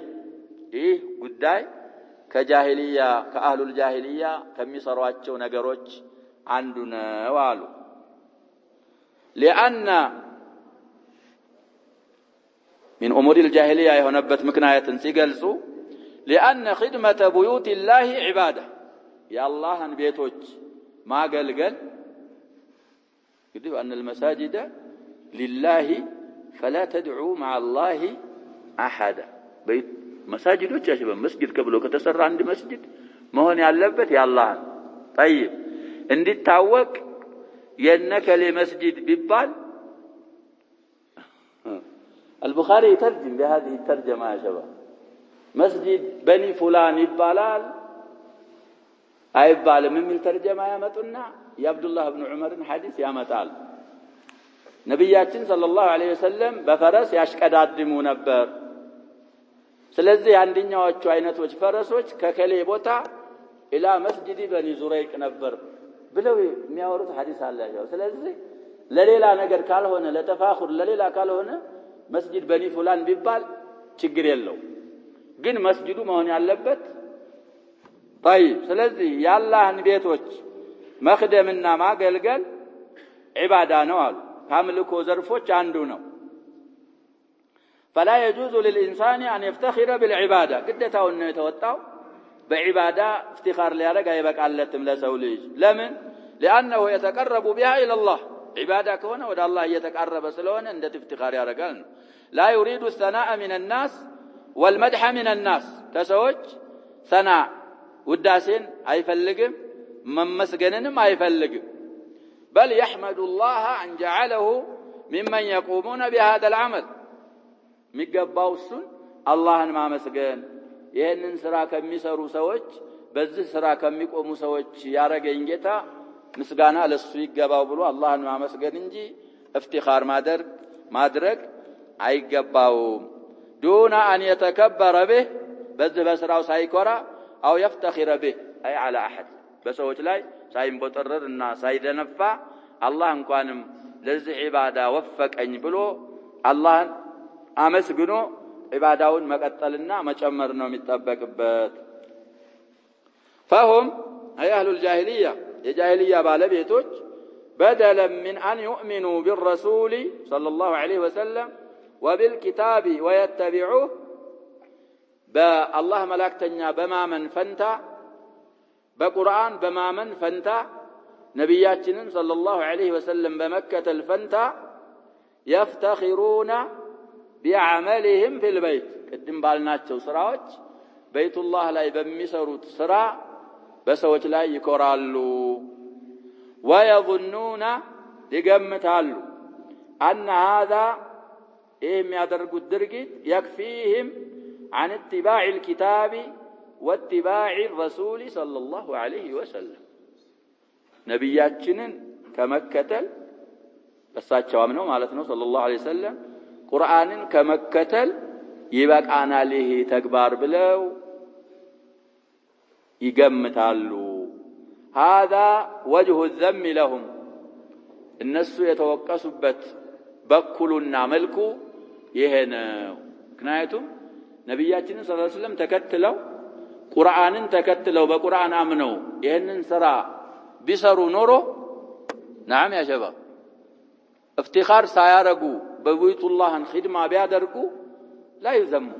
ይህ ጉዳይ ከጃሂልያ ከአህሉል ጃሂልያ ከሚሰሯቸው ነገሮች አንዱ ነው አሉ لأن من امور الجاهليه የሆነበት ምክንያትን ሲገልጹ لأن خدمة بيوت الله عباده يا الله ان ቤቶች ማገልገል يقول أن المساجد لله فلا تدعوا مع الله أحد بيت مساجدوች ያሽበ መስጊድ ከብሎ ከተሰራ አንድ መስጊድ መሆን ያለበት ያላህ طيب እንዲታወቅ የነከለ መስጊድ ቢባል البخاري يترجم بهذه الترجمه يا شباب مسجد بني فلان ይባላል አይባልም የሚል ተርጀማ ያመጡና የአብዱላህ ኢብኑ ዑመርን ሐዲስ ያመጣል ነብያችን ሰለላሁ ዐለይሂ ወሰለም በፈረስ ያሽቀዳድሙ ነበር ስለዚህ አንደኛዎቹ አይነቶች ፈረሶች ከከሌ ቦታ ኢላ መስጂድ በኒ ዙረይቅ ነበር ብለው የሚያወሩት ሐዲስ አላቸው ስለዚህ ለሌላ ነገር ካልሆነ ለተፋኹር ለሌላ ካልሆነ መስጂድ በኒ ፉላን ቢባል ችግር የለው ግን መስጂዱ መሆን ያለበት طيب ስለዚህ ያላህን ቤቶች መخدምና ማገልገል ዒባዳ ነው አሉ ካምልኮ ዘርፎች አንዱ ነው فلا يجوز للإنسان أن يفتخر بالعبادة قدتاو انه يتوطاو بعبادة افتخار ليارق يبقالتم لسو ليج لمن لأنه يتقرب بها إلى الله عبادة كونه ودى الله يتقرب سلونا اندت افتخار يارقالنا لا يريد الثناء من الناس والمدح من الناس كسوج ثناء وداسين أي فلقم ممسقننم أي فلقم بل يحمد الله أن جعله ممن يقومون بهذا العمل ميقباو السن አላህን ማመስገን ይሄንን ስራ ከሚሰሩ ሰዎች በዚህ ስራ ከሚቆሙ ሰዎች ያረገኝ ጌታ ምስጋና ለሱ ይገባው ብሎ አላህን ማመስገን እንጂ እፍቲኻር ማድረግ አይገባውም ዱና አን የተከበረ به በዚህ በስራው ሳይኮራ አው يفتخر به አይ على احد በሰዎች ላይ ሳይንቦጠረርና ሳይደነፋ አላህ እንኳንም ለዚህ ዒባዳ ወፈቀኝ ብሎ አላህን አመስግኖ ዒባዳውን መቀጠልና መጨመር ነው የሚጠበቅበት فهم أي أهل الجاهلية الجاهلية بالبيتوج بدلا من أن يؤمنوا بالرسول صلى الله عليه وسلم وبالكتاب ويتبعوه بالله ملاكتنيا بما من فنتا بقرآن بما من فنتا نبياتنا صلى الله عليه وسلم بمكة الفنتا يفتخرون بعملهم في البيت قدم بالناتشو سراوج بيت الله لا يبمسروا سرا بسوج لا يكرالو ويظنون يقمتالو أن هذا يدرقوا الدرقيت يكفيهم عن اتباع الكتاب واتباع الرسول صلى الله عليه وسلم نبياتنا كمكتل بساتشوا منه مالتنا صلى الله عليه وسلم قرآن كمكتل يبقى أنا له تكبار بلو يقمتالو هذا وجه الذم لهم الناس يتوقسوا بكلنا ملكو يهنا كنايتهم نبياتنا صلى الله عليه وسلم تكتلوا قرآن تكتلوا بقرآن آمنوا يهنن سرا بسروا نورو نعم يا شباب افتخار سيارقوا ببيت الله خدمة بيادرقوا لا يذموا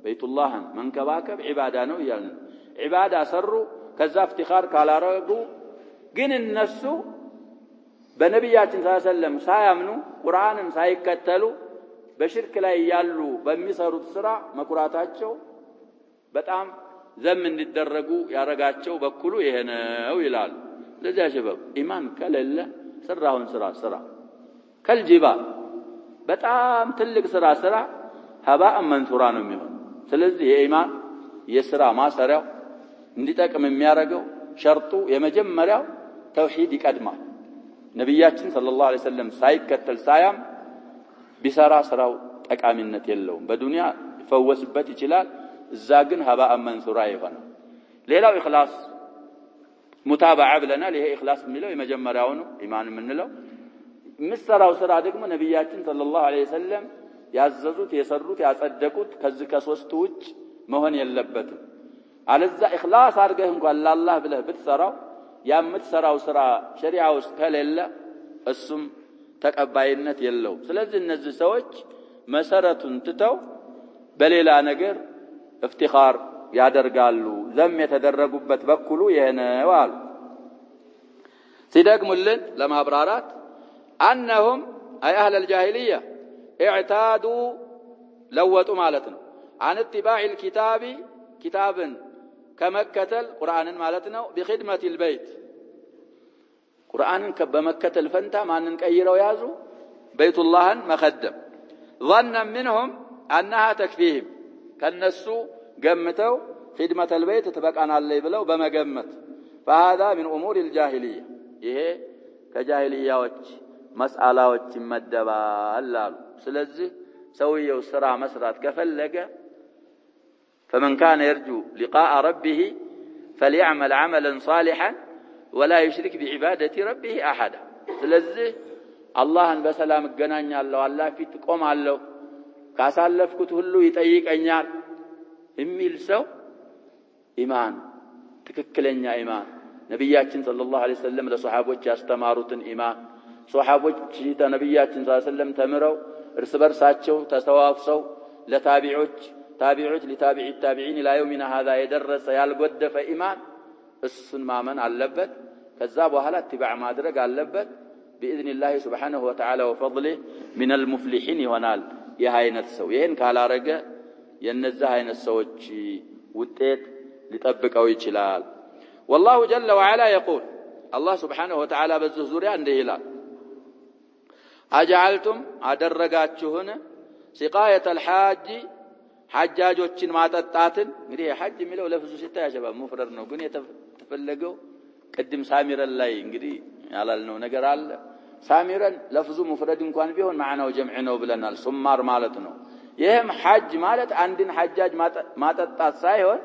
بيت الله من كواكب عبادانه يعني عبادة سروا كذا افتخار كالارقوا جن الناس بنبياتنا صلى الله عليه وسلم سيامنوا قرآن سيكتلوا بشرك لا يالو بمسروا السرا مكراتاتشو بتأم زمن الدرجو يا رجاتشو بكلوا يهنا ويلال لذا شباب إيمان كلا سرهم سرا كالجبال بتأم تلك سرا هباء منثورا نميون سلزي إيمان يسرا ما سرا نديتك من ميارجو شرطو يمجمرا توحيد كدما نبياتنا صلى الله عليه وسلم سايك كتل سايم بسرا سراو ጠቃሚነት የለውም በዱንያ ፈወስበት ይችላል እዛ ግን هباء منثورا ይሆናል ሌላው ኢኽላስ ሙታባዓ ብለናል ይሄ ኢኽላስ የሚለው የመጀመሪያው ነው ኢማን የምንለው ምሰራው ስራ ደግሞ ነብያችን ሰለላሁ ዐለይሂ ወሰለም ያዘዙት የሰሩት ያጸደቁት ከዚህ ከሶስቱ ውጭ መሆን የለበትም አለዛ ኢኽላስ አድርገህ እንኳን ለአላህ ብለህ ብትሰራው ያምትሰራው ስራ ሸሪዓ ውስጥ ከሌለ እሱም ተቀባይነት የለው ስለዚህ እነዚህ ሰዎች መሰረቱን ትተው በሌላ ነገር افتخار ያደርጋሉ ዘም የተደረጉበት በኩሉ ይሄነው አሉ ሲደግሙልን ለማብራራት انهم اي اهل الجاهليه اعتادوا لوطوا معناتنا عن اتباع الكتاب كتابا كمكتل قرآن معناتنا بخدمة البيت قرآن كبمكتل فنتا ما ننكيروا يازو بيت الله مخدم ظنا منهم أنها تكفيهم كالنسو قمتوا خدمة البيت تبقى على بلو بما قمت فهذا من أمور الجاهلية إيه كجاهلية مسألة مدبا اللال سلزي سوية وسرع مسرات كفلق فمن كان يرجو لقاء ربه فليعمل عملا صالحا ولا يشرك بعبادة ربه أحدا سلزي الله بسلام الجنان الله الله في تقوم الله كاسالف كتهلو يتأيك أنيار إميل سو إيمان تككلنيا إيمان نبياتنا صلى الله عليه وسلم لصحابه استماروا إيمان صحابه جيتا نبياتنا صلى الله عليه وسلم تمروا ارسبر ساتشو تسوافسوا لتابعوج تابعوج لتابع التابعين إلى يومنا هذا يدرس يالقد فإيمان السن ما من علبت كذاب وهلا اتباع ما درج علبت بإذن الله سبحانه وتعالى وفضله من المفلحين ونال يهاين السويين كالا رجع ينزهين السوتش وتيت لطبق أو يشلال والله جل وعلا يقول الله سبحانه وتعالى بالزهزوري عنده هلال أجعلتم أدرجات شهنا سقاية الحاج ሐጃጆችን ማጠጣትን እንግዲህ ሐጅ የሚለው ለፍዙ ሲታይ ያሸባብ ሙፍረድ ነው ግን የተፈለገው ቅድም ሳሚረን ላይ እንግዲህ ያላልነው ነገር አለ ሳሚረን ለፍዙ ሙፍረድ እንኳን ቢሆን ማዕናው ጀምዕ ነው ብለናል ሱማር ማለት ነው ይሄም ሐጅ ማለት አንድን ሐጃጅ ማጠጣት ሳይሆን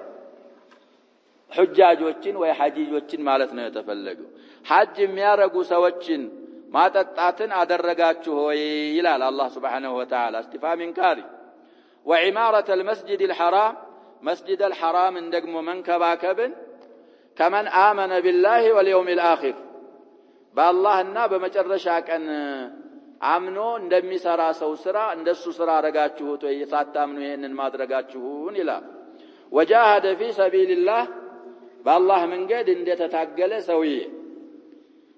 ሑጃጆችን ወይ ሐጂጆችን ማለት ነው የተፈለገው ሐጅ የሚያረጉ ሰዎችን ማጠጣትን አደረጋችሁ ሆይ ይላል አላህ Subhanahu Wa Ta'ala استفهام انكاري وعمارة المسجد الحرام مسجد الحرام ደግሞ መንከባከብን كمن آمن بالله واليوم الآخر በአላህና በመጨረሻ ቀን አምኖ እንደሚሰራ ሰው ስራ እንደሱ ስራ አረጋችሁት ወይ ሳታምኑ ይሄንን ማድረጋችሁን ይላል وجاهد في سبيل الله بالله መንገድ እንደተታገለ ሰውዬ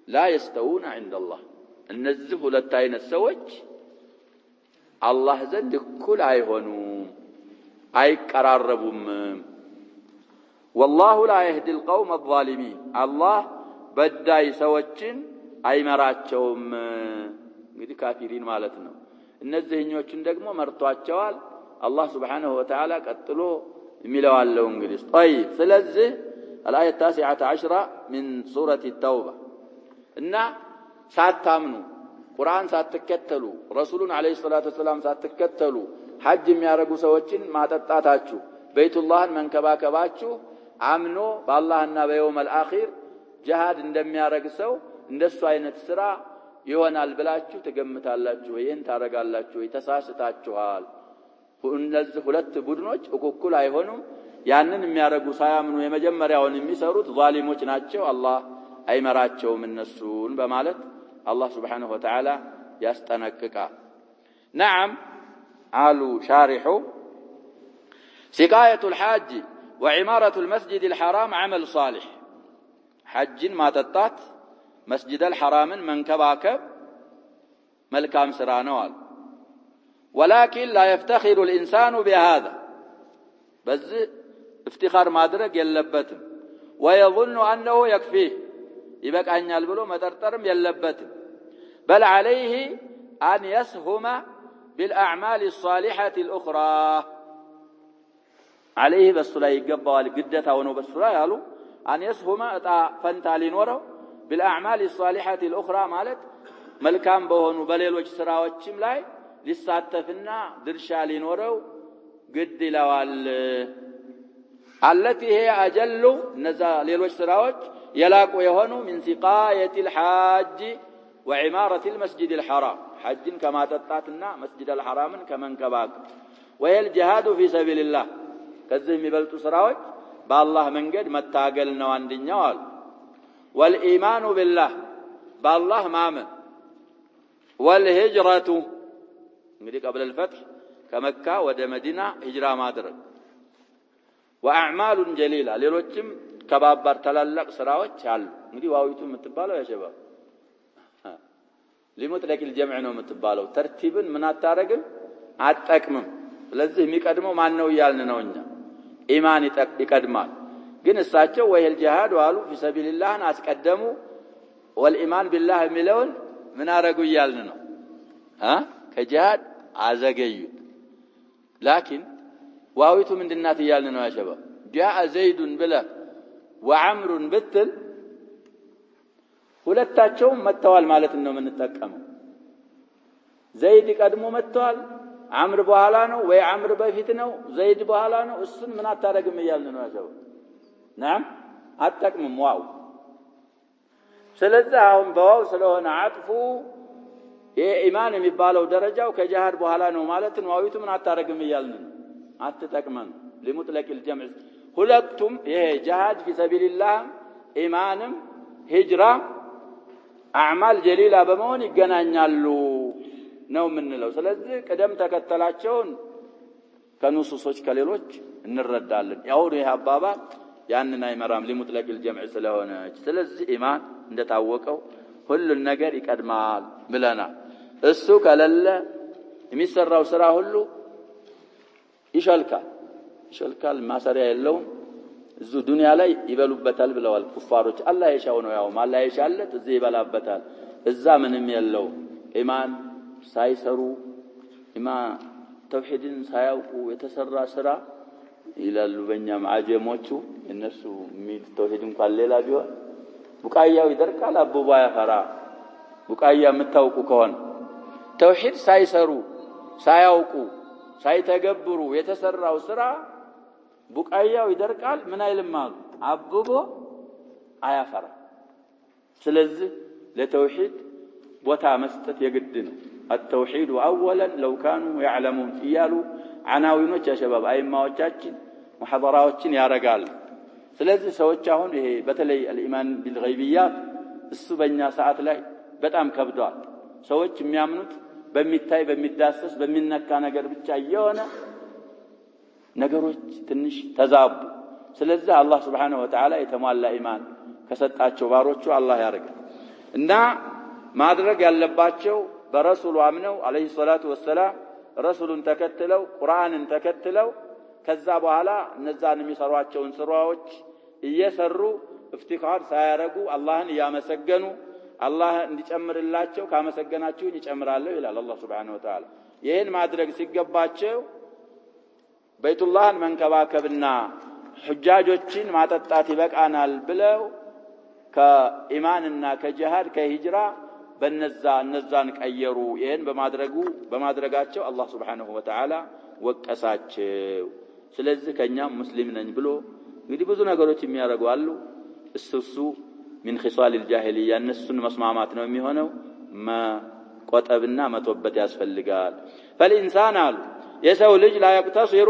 لا يستوون عند الله እነዚህ ሁለት አይነት ሰዎች አላህ ዘንድ እኩል አይሆኑም አይቀራረቡም والله لا يهدي القوم الظالمين الله በዳይ ሰዎችን አይመራቸውም እንግዲህ ካፊሪን ማለት ነው እነዚህኞቹን ደግሞ መርጧቸዋል አላህ Subhanahu Wa Ta'ala ቀጥሎ የሚለዋለው እንግዲህ طيب ስለዚህ الآية 19 من سورة التوبة እና ሳታምኑ ቁርአን ሳትከተሉ ረሱሉን አለይሂ ሰላቱ ወሰለም ሳትከተሉ ሐጅ የሚያረጉ ሰዎችን ማጠጣታችሁ በይቱላህን መንከባከባችሁ አምኖ በአላህና በየውመል አኺር ጂሃድ እንደሚያረግ ሰው እንደሱ አይነት ስራ ይሆናል ብላችሁ ተገምታላችሁ ይሄን ታረጋላችሁ ተሳስታችኋል እነዚህ ሁለት ቡድኖች እኩል አይሆኑም ያንን የሚያረጉ ሳያምኑ የመጀመሪያውን የሚሰሩት ዛሊሞች ናቸው አላህ አይመራቸውም እነሱን በማለት الله سبحانه وتعالى يستنقق نعم قالوا شارحوا سقاية الحاج وعمارة المسجد الحرام عمل صالح حج ما تطات مسجد الحرام من كباكب ملكام سرانوال ولكن لا يفتخر الإنسان بهذا بس افتخار مادرق يلبتم ويظن أنه يكفيه يبقى ብሎ መጠርጠርም የለበትም بل عليه أن يسهم بالأعمال الصالحة الأخرى عليه بس لا يقبل قدته ونو بس لا يالو أن يسهم فانت لنورو بالأعمال الصالحة الأخرى مالت ملكام بهونو بليلوች ስራዎችም ላይ ሊሳተፍና ድርሻ ሊኖረው ግድ ይላል التي هي أجل نزا ሌሎች ስራዎች يلاقوا يهونوا من سقاية الحاج وعمارة المسجد الحرام حج كما تطاتنا مسجد الحرام كمن كباك وهي الجهاد في سبيل الله كذب يبلጡ ስራዎች بالله መንገድ መታገል ነው አንደኛው አሉ والإيمان بالله بالله ማመን والهجرة እንግዲህ قبل الفتح ከመካ ወደ መዲና ሂጅራ ማድረግ وأعمال جليلة ሌሎችም ከባባር ተላላቅ ስራዎች አሉ እንግዲህ ዋዊቱ የምትባለው ያሸባብ لمطلق الجمع ነው የምትባለው ተርቲብን ምን አታረግም አጠቅምም ስለዚህ የሚቀድመው ማን ነው ይያልን ነውኛ ኢማን ይቀድማል ግን እሳቸው ወይል ጂሃድ ዋሉ في سبيل الله አስቀደሙ والإيمان بالله የሚለውን ምን አረጉ ይያልን ነው ከጂሃድ አዘገዩ لكن ዋዊቱ ምንድናት ይያልን ነው ያሸባብ جاء زيد بلا وعمر بتل ሁለታቸውም መተዋል ማለት ነው የምንጠቀመው ዘይድ ቀድሞ መተዋል አምር በኋላ ነው ወይ አምር በፊት ነው ዘይድ በኋላ ነው እሱን ምን አታረግም ይያልን ነው ያለው نعم አጠቅምም ዋው ስለዚህ አሁን በዋው ስለሆነ አጥፉ የኢማን የሚባለው ደረጃው ከጂሃድ በኋላ ነው ማለት ነው ዋዊቱ ምን አታረግም ይያልን አትጠቅመን لمطلق الجمع ሁለቱም ይሄ ጂሃድ في سبيل الله ኢማንም ሂጅራ አዕማል ጀሊላ በመሆን ይገናኛሉ ነው የምንለው ስለዚህ ቀደም ተከተላቸውን ከኑሱሶች ከሌሎች እንረዳለን ያው ይሄ አባባል ያንን አይመራም لمطلق الجمع ስለሆነ ስለዚህ ኢማን እንደታወቀው ሁሉ ነገር ይቀድማል ብለና እሱ ከለለ የሚሰራው ስራ ሁሉ ይሸልካል ማሰሪያ የለውም እዙ ዱንያ ላይ ይበሉበታል ብለዋል ኩፋሮች አላህ የሻው ነው ያው አላህ የሻለት እዚህ ይበላበታል እዛ ምንም የለው ኢማን ሳይሰሩ ተውሂድን ሳያውቁ የተሰራ ስራ ይላሉ በእኛም አጀሞቹ እነሱ ሚል ተውሂድ እንኳን ሌላ ቢሆን ቡቃያው ይደርቃል አብቦ ያፈራ ቡቃያ የምታውቁ ከሆነ ተውሂድ ሳይሰሩ ሳያውቁ ሳይተገብሩ የተሰራው ስራ ቡቃያው ይደርቃል ምን አይልም አብቦ አያፈራ ስለዚህ ለተውሂድ ቦታ መስጠት የግድ ነው التوحيد اولا لو كانوا يعلمون ይያሉ አናዊኖች ያሸባብ አይማዎቻችን ሙሐደራዎችን ያረጋል ስለዚህ ሰዎች አሁን ይሄ በተለይ الإيمان بالغيبيات እሱ በእኛ ሰዓት ላይ በጣም ከብዷል ሰዎች የሚያምኑት በሚታይ በሚዳሰስ በሚነካ ነገር ብቻ የሆነ ነገሮች ትንሽ ተዛቡ ስለዚህ አላህ Subhanahu Wa Ta'ala የተሟላ ኢማን ከሰጣቸው ባሮቹ አላህ ያርጋል እና ማድረግ ያለባቸው በረሱሉ አምነው አለይሂ ሰላቱ ወሰላም ረሱሉን ተከትለው ቁርአንን ተከትለው ከዛ በኋላ እነዛን የሚሰሯቸውን ስራዎች እየሰሩ እፍቲኻር ሳያረጉ አላህን ያመሰገኑ አላህ እንዲጨምርላቸው ካመሰገናችሁ ይጨምራለሁ ይላል አላህ Subhanahu Wa Ta'ala ይሄን ማድረግ ሲገባቸው በይቱላህን መንከባከብና ሁጃጆችን ማጠጣት ይበቃናል ብለው ከኢማንና ከጂሃድ ከሂጅራ በነዛን ቀየሩ ይሄን በማድረጋቸው አላህ Subhanahu Wa Ta'ala ወቀሳቸው ስለዚህ ከኛም ሙስሊም ነኝ ብሎ እንግዲህ ብዙ ነገሮች የሚያረጉ አሉ እሱሱ من خصال الجاهليه እነሱን መስማማት ነው የሚሆነው መቆጠብና መተውበት ያስፈልጋል فالانسان አሉ የሰው ልጅ لا يقتصر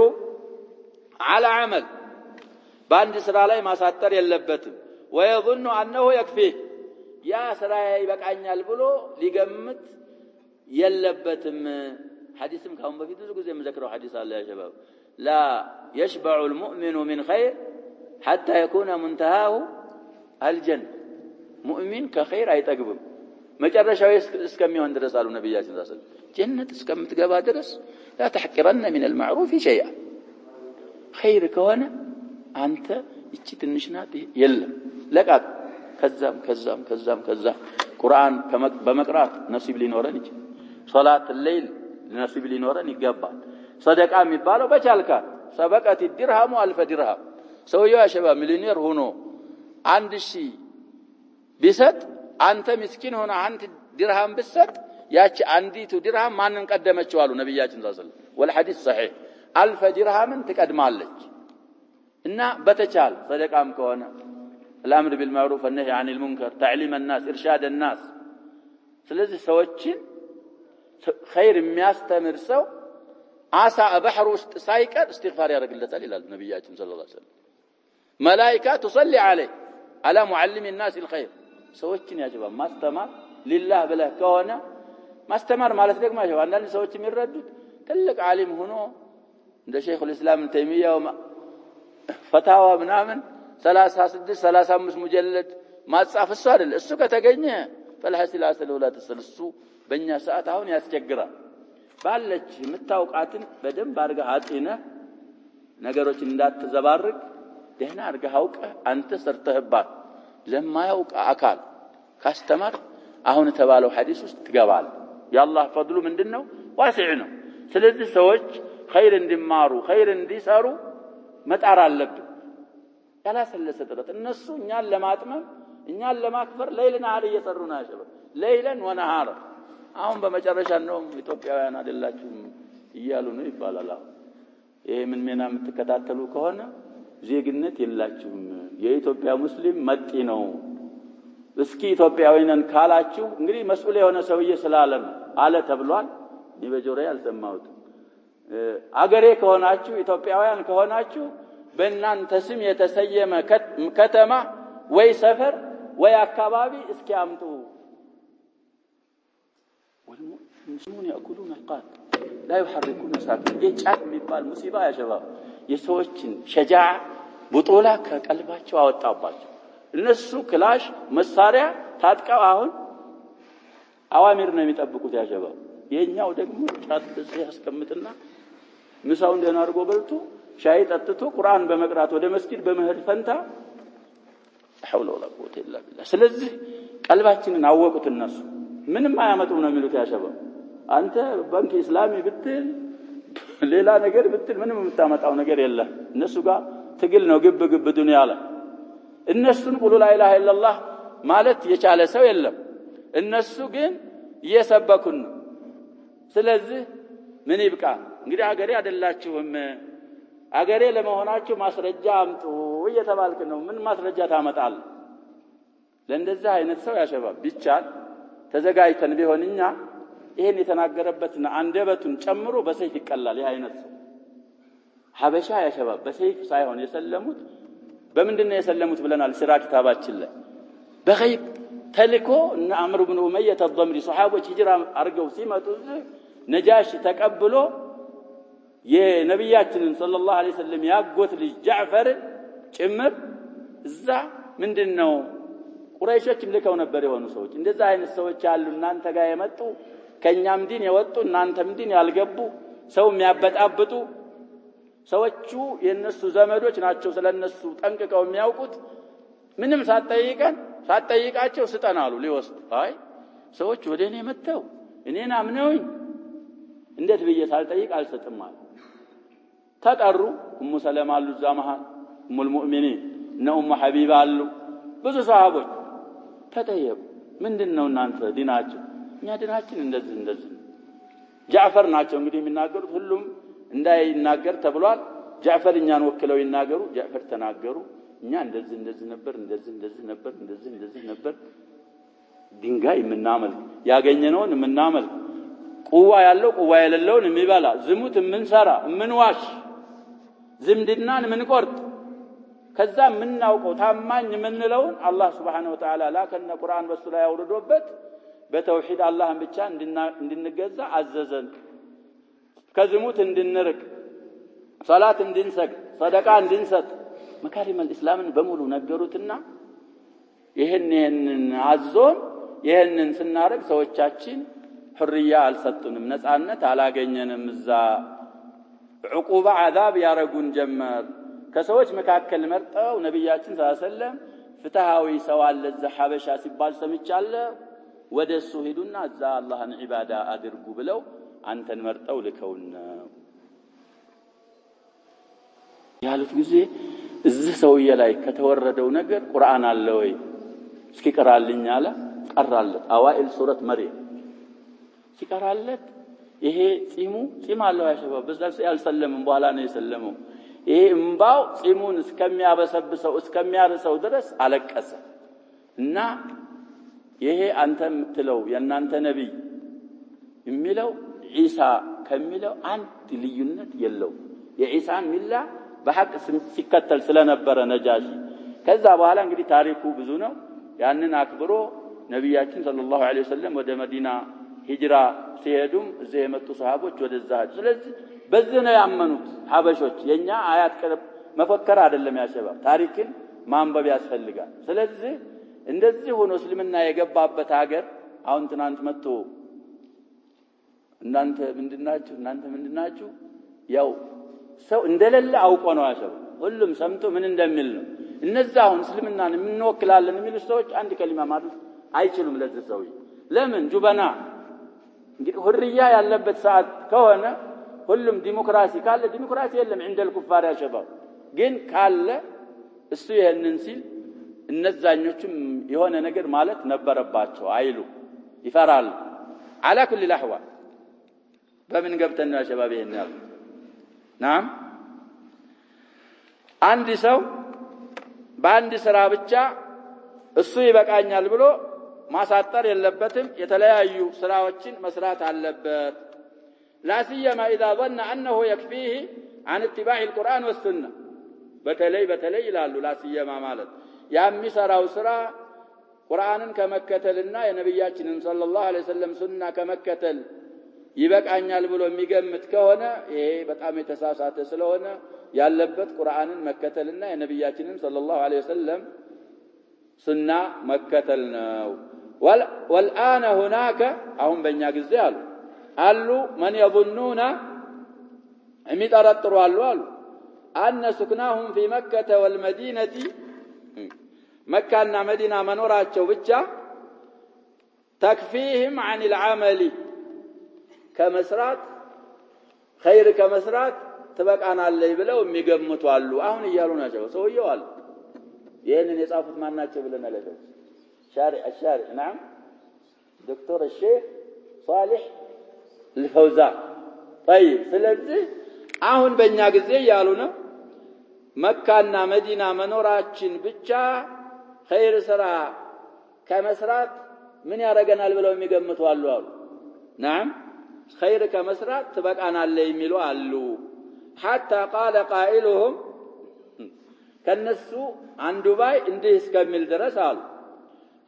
على عمل በአንድ ስራ ላይ ማሳጠር የለበትም ويظن انه يكفيه ያ ስራ ይበቃኛል ብሎ ሊገምት የለበትም ሐዲስም ካሁን በፊት ብዙ ጊዜ መዘክረው ሐዲስ አለ ያ ሸባብ لا يشبع المؤمن من خير حتى يكون منتهاه الجنة مؤمن كخير አይጠግብም መጨረሻው እስከሚሆን ድረስ አሉ ነብያችን ሰለላሁ ዐለይሂ ወሰለም ጀነት እስከምትገባ ድረስ لا تحقرن من المعروف شيئا خير ከሆነ አንተ እቺ ትንሽ ናት የለም ለቃት ከዛም ቁርአን በመቅራት ነሲብ ሊኖረን ይችላል ሶላት الليل ነሲብ ሊኖረን ይገባል ሰደቃ የሚባለው በቻልካት ሰበቀት ድርሃሙ አልፈ ድርሃም ሰውየው ያሸባ ሚሊዮኔር ሆኖ 1000 ቢሰጥ አንተ ምስኪን ሆነ አንተ ድርሃም ብትሰጥ ያቺ አንዲቱ ድርሃም ማንን ቀደመችው አሉ ነብያችን ሰለላሁ ዐለይሂ ወሰለም ወልሐዲስ صحيح አልፈ ድርሃምን ትቀድማለች እና በተቻለ ሰደቃም ከሆነ الامر بالمعروف والنهي عن المنكر تعليم الناس ارشاد الناس ስለዚህ ሰዎችን خير የሚያስተምር ሰው አሳ በحر ውስጥ ሳይቀር استغفار ያደርግለታል ይላል ነብያችን ሰለላሁ ዐለይሂ ወሰለም መላእክት تصلي عليه على معلم الناس الخير ሰዎችን ያጀባ ማስተማር ሊላህ ብለህ ከሆነ ማስተማር ማለት ደግሞ ያጀባ አንዳንድ ሰዎች የሚረዱት ትልቅ ዓሊም ሆኖ እንደ ሼኹ الاسلام ተይሚያ ፈታዋ ምናምን 36 35 ሙጀለድ ማጻፍ እሱ አይደል እሱ ከተገኘ فالحسل اصل ولا تسلسو በእኛ ሰዓት አሁን ያስቸግራል ባለች የምታውቃትን በደንብ አድርገህ አጥይነ ነገሮችን እንዳትዘባርቅ ደህና አድርገህ አውቀህ አንተ ሰርተህባት ለማያውቅ አካል ካስተማር አሁን ተባለው ሐዲስ ውስጥ ትገባል ያላህ ፈድሉ ምንድነው ዋሲዕ ነው ስለዚህ ሰዎች ኸይር እንዲማሩ ኸይር እንዲሰሩ መጣር አለብን ያላሰለሰ ጥረት እነሱ እኛን ለማጥመም እኛን ለማክፈር ለይልና አለ እየሰሩና ያሸበ ለይለን ወነሃር አሁን በመጨረሻ ነው ኢትዮጵያውያን አይደላችሁም ይያሉ ነው ይባላል ይሄ ምን ሜና የምትከታተሉ ከሆነ ዜግነት የላችሁም የኢትዮጵያ ሙስሊም መጤ ነው እስኪ ኢትዮጵያውያንን ካላችሁ እንግዲህ መስኡል የሆነ ሰውዬ ስላለም አለ ተብሏል በጆሮዬ አልሰማሁት አገሬ ከሆናችሁ ኢትዮጵያውያን ከሆናችሁ በእናንተ ስም የተሰየመ ከተማ ወይ ሰፈር ወይ አካባቢ እስኪ አምጡ والمسلمون يأكلون القات لا يحركون ساكن የጫት የሚባል ሙሲባ ያ ሸባብ የሰዎችን ሸጃዓ ቡጦላ ከቀልባቸው አወጣባቸው እነሱ ክላሽ መሳሪያ ታጥቀው አሁን አዋሚር ነው የሚጠብቁት ያ ሸባብ የኛው ደግሞ ጫት በዚህ ያስቀምጥና ምሳውን ደህና አድርጎ በልቶ ሻይ ጠጥቶ ቁርአን በመቅራት ወደ መስጊድ በመሄድ ፈንታ حول ولا قوه الا بالله ስለዚህ ቀልባችንን አወቁት እነሱ ምንም አያመጡም ነው የሚሉት ያ ሸባብ አንተ ባንክ እስላሚ ብትል ሌላ ነገር ብትል ምንም የምታመጣው ነገር የለም። እነሱ ጋር ትግል ነው ግብ ዱንያ ላይ። እነሱን ቁሉ ላ ኢላሃ ኢላላህ ማለት የቻለ ሰው የለም። እነሱ ግን እየሰበኩን ነው። ስለዚህ ምን ይብቃ እንግዲህ አገሬ አይደላችሁም፣ አገሬ ለመሆናችሁ ማስረጃ አምጡ እየተባልክ ነው። ምን ማስረጃ ታመጣለህ? ለእንደዚህ አይነት ሰው ያሸባብ ቢቻል ተዘጋጅተን ቢሆንኛ ይሄን የተናገረበትና አንደበቱን ጨምሮ በሰይፍ ይቀላል። ይሄ አይነት ሰው ሐበሻ ያሸባብ በሰይፍ ሳይሆን የሰለሙት በምንድነው የሰለሙት ብለናል ሲራ ኪታባችን ላይ በገይብ ተልኮ እና አምር ኢብኑ ኡመይያ ተضمሪ ሱሐቦች ሂጅራ አርገው ሲመጡ ነጃሽ ተቀብሎ የነብያችንን ሰለላሁ ዐለይሂ ወሰለም ያጎት ልጅ ጃዕፈር ጭምር እዛ ምንድነው ቁረይሾችም ልከው ነበር የሆኑ ሰዎች እንደዛ አይነት ሰዎች አሉ እናንተ ጋር የመጡ ከኛም ዲን የወጡ እናንተም ዲን ያልገቡ ሰው የሚያበጣብጡ ሰዎቹ የነሱ ዘመዶች ናቸው። ስለነሱ ጠንቅቀው የሚያውቁት ምንም ሳትጠይቃቸው ስጠናሉ ሊወስዱ። አይ ሰዎች ወደኔ መተው እኔን አምነውኝ እንዴት ብዬ ሳልጠይቅ አልሰጥም አሉ። ተጠሩ። ኡሙ ሰለማ አሉ እዛ መሃል፣ ኡሙል ሙእሚኒን እና ኡሙ ሐቢባ አሉ፣ ብዙ ሰሃቦች ተጠየቁ። ምንድነው እናንተ ዲናችሁ? እኛ ዲናችን እንደዚህ ጃዕፈር ናቸው እንግዲህ የሚናገሩት። ሁሉም እንዳይናገር ተብሏል። ጃዕፈር እኛን ወክለው ይናገሩ። ጃዕፈር ተናገሩ። እኛ እንደዚህ ነበር ድንጋይ የምናመልክ ያገኘነውን የምናመልክ ቁዋ ያለው ቁዋ የሌለውን የሚበላ ዝሙት የምንሰራ የምንዋሽ ዝምድናን የምንቆርጥ ከዛ የምናውቀው ታማኝ የምንለውን አላህ Subhanahu Wa Ta'ala ላከነ ቁርአን በሱ ላይ አውርዶበት በተውሂድ አላህን ብቻ እንድንገዛ አዘዘን። ከዝሙት እንድንርቅ፣ ሶላት እንድንሰግድ፣ ሰደቃ እንድንሰጥ መካሪም الاسلامን በሙሉ ነገሩትና ይሄንን አዞን ይሄንን ስናረግ ሰዎቻችን حرية አልሰጡንም፣ ነፃነት አላገኘንም። እዛ ዕቁባ عذاب ያረጉን ጀመር። ከሰዎች መካከል መርጠው ነብያችን ሰለላሁ ዐለይሂ ወሰለም ፍትሃዊ ሰው አለ እዛ ሐበሻ ሲባል ሰምቻለሁ፣ ወደሱ ሄዱና እዛ አላህን ዒባዳ አድርጉ ብለው አንተን መርጠው ልከውና ያሉት ጊዜ እዚህ ሰውዬ ላይ ከተወረደው ነገር ቁርአን አለ ወይ እስኪ ቀራልኝ አለ። ቀራለት አዋኢል ሱረት መርየም ሲቀራለት ይሄ ጺም አለው ያሸባብ በዛ ያልሰለምም በኋላ ነው የሰለመው። ይሄ እንባው ጺሙን እስከሚያበሰብሰው እስከሚያርሰው ድረስ አለቀሰ እና ይሄ አንተ የምትለው የናንተ ነብይ የሚለው ኢሳ ከሚለው አንድ ልዩነት የለው። የኢሳን ሚላ በሐቅ ሲከተል ስለነበረ ነጃሺ ከዛ በኋላ እንግዲህ ታሪኩ ብዙ ነው። ያንን አክብሮ ነብያችን ሰለላሁ ዐለይሂ ወሰለም ወደ መዲና ሂጅራ ሲሄዱም እዚህ የመጡ ሰሃቦች ወደዛ ሄዱ። ስለዚህ በዚህ ነው ያመኑት ሐበሾች። የኛ አያት ቅርብ መፈከር አይደለም ያሸባብ ታሪክን ማንበብ ያስፈልጋል። ስለዚህ እንደዚህ ሆኖ እስልምና የገባበት ሀገር አሁን ትናንት መጥቶ እናንተ ምንድናችሁ ያው ሰው እንደሌለ አውቆ ነው ያሸባብ ሁሉም ሰምቶ ምን እንደሚል ነው። እነዛ አሁን እስልምናን እንወክላለን የሚሉ ሰዎች አንድ ከሊማ ማለት አይችሉም ለዚህ ሰው። ለምን ጁበና እንግዲህ ሁርያ ያለበት ሰዓት ከሆነ ሁሉም ዲሞክራሲ ካለ ዲሞክራሲ የለም عند الكفار يا شباب ግን ካለ እሱ ይሄንን ሲል እነዛኞቹም የሆነ ነገር ማለት ነበረባቸው አይሉ ይፈራል። على كل الاحوال በምን ገብተን ነው يا شباب ይሄን ያሉ ናም አንድ ሰው በአንድ ስራ ብቻ እሱ ይበቃኛል ብሎ ማሳጠር የለበትም። የተለያዩ ስራዎችን መስራት አለበት። لا سيما اذا ظن انه يكفيه عن اتباع القرآن والسنة በተለይ ይላሉ لا سيما ማለት የሚሰራው ስራ ቁርአንን ከመከተልና የነብያችንን ሰለላሁ ዐለይሂ ወሰለም ሱና ከመከተል ይበቃኛል ብሎ የሚገምት ከሆነ ይሄ በጣም የተሳሳተ ስለሆነ ያለበት ቁርአንን መከተልና የነብያችንን ሰለላሁ ዐለይሂ ወሰለም ሱና መከተል ነው። والآن هناك አሁን በእኛ ጊዜ አሉ من يظنون የሚጠረጥሩ አሉ أن سكناهم في مكة والمدينة مكة مدينة መኖራቸው ብቻ تكفيهم عن العمل ከመስራት ኸይር ከመስራት ትበቃናለህ ብለው የሚገምቱ አሉ አሁን ይያሉ ናቸው ሰውየው አሉ ይሄንን የጻፉት ማን ናቸው ብለናል አይደል الشارع نعم دكتور الشيخ صالح الفوزان طيب ስለዚህ አሁን በእኛ ጊዜ ያሉ ነው መካና መዲና መኖራችን ብቻ ኸይር ስራ ከመስራት ምን ያረጋናል ብለው የሚገምቱ አሉ نعم ኸይር ከመስራት ትበቃናለህ የሚሉ አሉ حتى قال قائلهم ከነሱ አንዱ ባይ እንዲህ እስከሚል ድረስ አሉ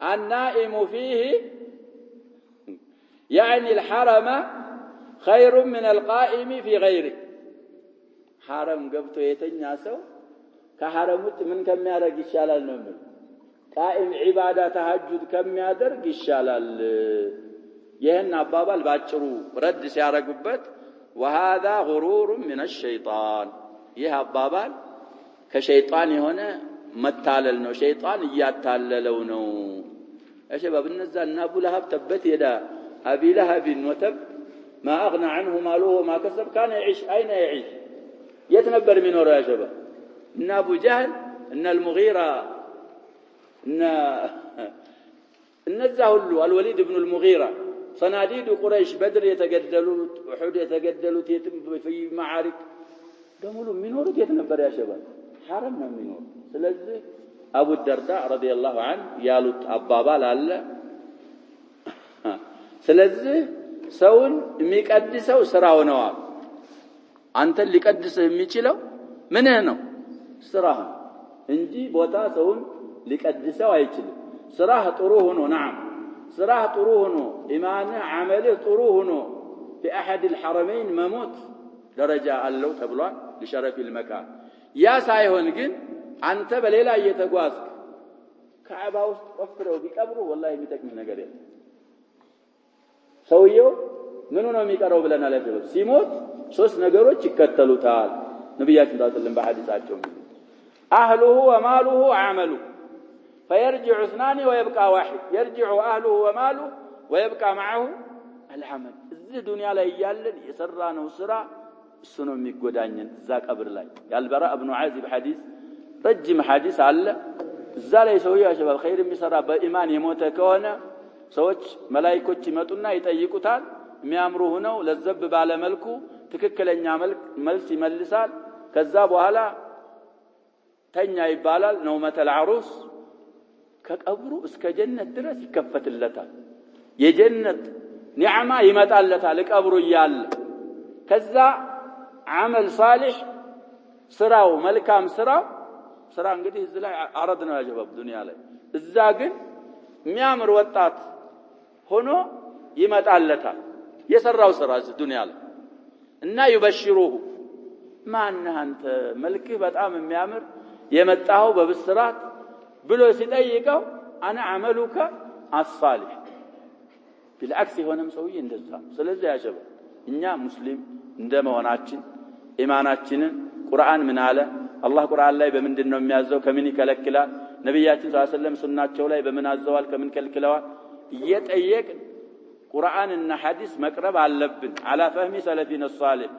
النائم فيه يعني الحرم خير من القائم في غيره حرم ገብቶ የተኛ ሰው ከሐረም ውጭ ምን ከሚያደርግ ይሻላል ነው የሚል ቃኢም ዒባዳ ተሐጁድ ከሚያደርግ ይሻላል ይሄን አባባል ባጭሩ ረድ ሲያረጉበት وهذا غرور من الشيطان ይህ አባባል ከሸይጣን የሆነ መታለል ነው ሸይጣን እያታለለው ነው እሺ በእነዛ እና አቡ ለሀብ ተበት የዳ አቢ ለሀብ ወተብ ما اغنى عنه ماله وما كسب كان يعيش اين يعيش የት ነበር የሚኖረው ያ ሸባ እና አቡ ጀህል እና المغيرة እና እነዛ ሁሉ الوليد بن المغيرة صناديد قريش بدر يتجدلوا احد يتجدلوا في معارك ደሙሉ የሚኖሩት የት ነበር ያ ሸባ حرم ነው የሚኖር ስለዚህ አቡ ደርዳ ረዲየላሁ ዐንሁ ያሉት አባባል አለ ስለዚህ ሰውን የሚቀድሰው ስራው ነው አንተ ሊቀድስህ የሚችለው ምንህ ነው ስራህ እንጂ ቦታ ሰውን ሊቀድሰው አይችልም ስራህ ጥሩ ሆኖ نعم ስራህ ጥሩ ሆኖ ኢማንህ አመልህ ጥሩ ሆኖ في احد الحرمين መሞት ደረጃ አለው ተብሏል لشرف المكان ያ ሳይሆን ግን አንተ በሌላ እየተጓዝክ ካዕባ ውስጥ ወፍረው ቢቀብሩ والله የሚጠቅም ነገር የለም ሰውየው ምኑ ነው የሚቀረው ብለናል አይደል ሲሞት ሶስት ነገሮች ይከተሉታል ነብያችን ሰለላሁ በሐዲሳቸው اهله وماله وعمله فيرجع اثنان ويبقى واحد يرجع اهله وماله ويبقى معه العمل እዚህ ዱንያ ላይ ያለን የሰራነው ስራ እሱ ነው የሚጎዳኘን እዛ ቀብር ላይ ያልበራ ኢብኑ ዓዚብ ሐዲስ ረጅም ሐዲስ አለ እዛ ላይ ሰውየው ያሸባል ኸይር የሚሰራ በኢማን የሞተ ከሆነ ሰዎች መላእክቶች ይመጡና ይጠይቁታል የሚያምሩ ሆነው ለዘብ ባለ መልኩ ትክክለኛ መልስ ይመልሳል ከዛ በኋላ ተኛ ይባላል ነው መተል አሩስ ከቀብሩ እስከ ጀነት ድረስ ይከፈትለታል የጀነት ኒዕማ ይመጣለታል ቀብሩ ይያል ከዛ عمل صالح ስራው መልካም ስራ እንግዲህ እዚህ ላይ አረድ ነው ያጀበብ ዱንያ ላይ እዛ ግን የሚያምር ወጣት ሆኖ ይመጣለታል የሰራው ስራ እዚህ ዱንያ ላይ እና ይበሽሩሁ ማን አንተ መልክህ በጣም የሚያምር የመጣው በብስራት ብሎ ሲጠይቀው انا عملك الصالح بالعكس የሆነም ሰውዬ እንደዛ ስለዚህ ያጀበብ እኛ ሙስሊም እንደመሆናችን ኢማናችንን ቁርአን ምን አለ አላህ ቁርአን ላይ በምንድነው የሚያዘው ከምን ይከለክላል ነብያችን ሰለላሁ ዐለይሂ ወሰለም ሱናቸው ላይ በምን አዘዋል ከምን ከልክለዋል እየጠየቅን ቁርአንና ሐዲስ መቅረብ አለብን على فهم سلفنا الصالح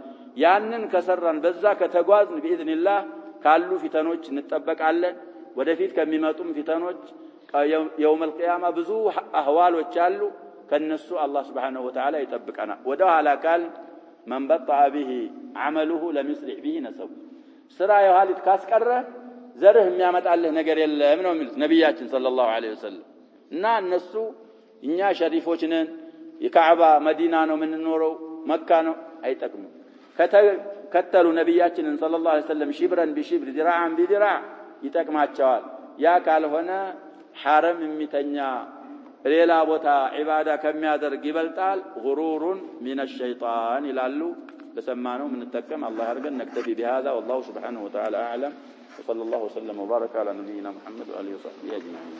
ያንን ከሰራን በዛ ከተጓዝን በኢዝኒላህ ካሉ ፊተኖች እንጠበቃለን ወደፊት ከሚመጡም ፊተኖች يوم القيامه ብዙ አህዋሎች አሉ ከነሱ አላህ Subhanahu Wa Ta'ala ይጠብቀናል ወደ ኋላ ካል من بطأ به عمله لم يسرع به نسب ስራ የኋሊት ካስቀረ ዘርህ የሚያመጣልህ ነገር የለም ነው የሚሉት ነብያችን ሰለላሁ ዐለይሂ ወሰለም እና እነሱ እኛ ሸሪፎች ነን የካዕባ መዲና ነው የምንኖረው መካ ነው አይጠቅሙ ከተሉ ነብያችንን ሰለላሁ ዐለይሂ ወሰለም ሽብረን ቢሽብር ذراعን بذراع ይጠቅማቸዋል ያ ካልሆነ حرم የሚተኛ ሌላ ቦታ ዒባዳ ከሚያደርግ ይበልጣል غرور من الشيطان ይላሉ በሰማነው ምን ተጠቀም አላህ ያርገን نكتفي بهذا والله سبحانه وتعالى اعلم وصلى الله وسلم وبارك على نبينا محمد وآله وصحبه أجمعين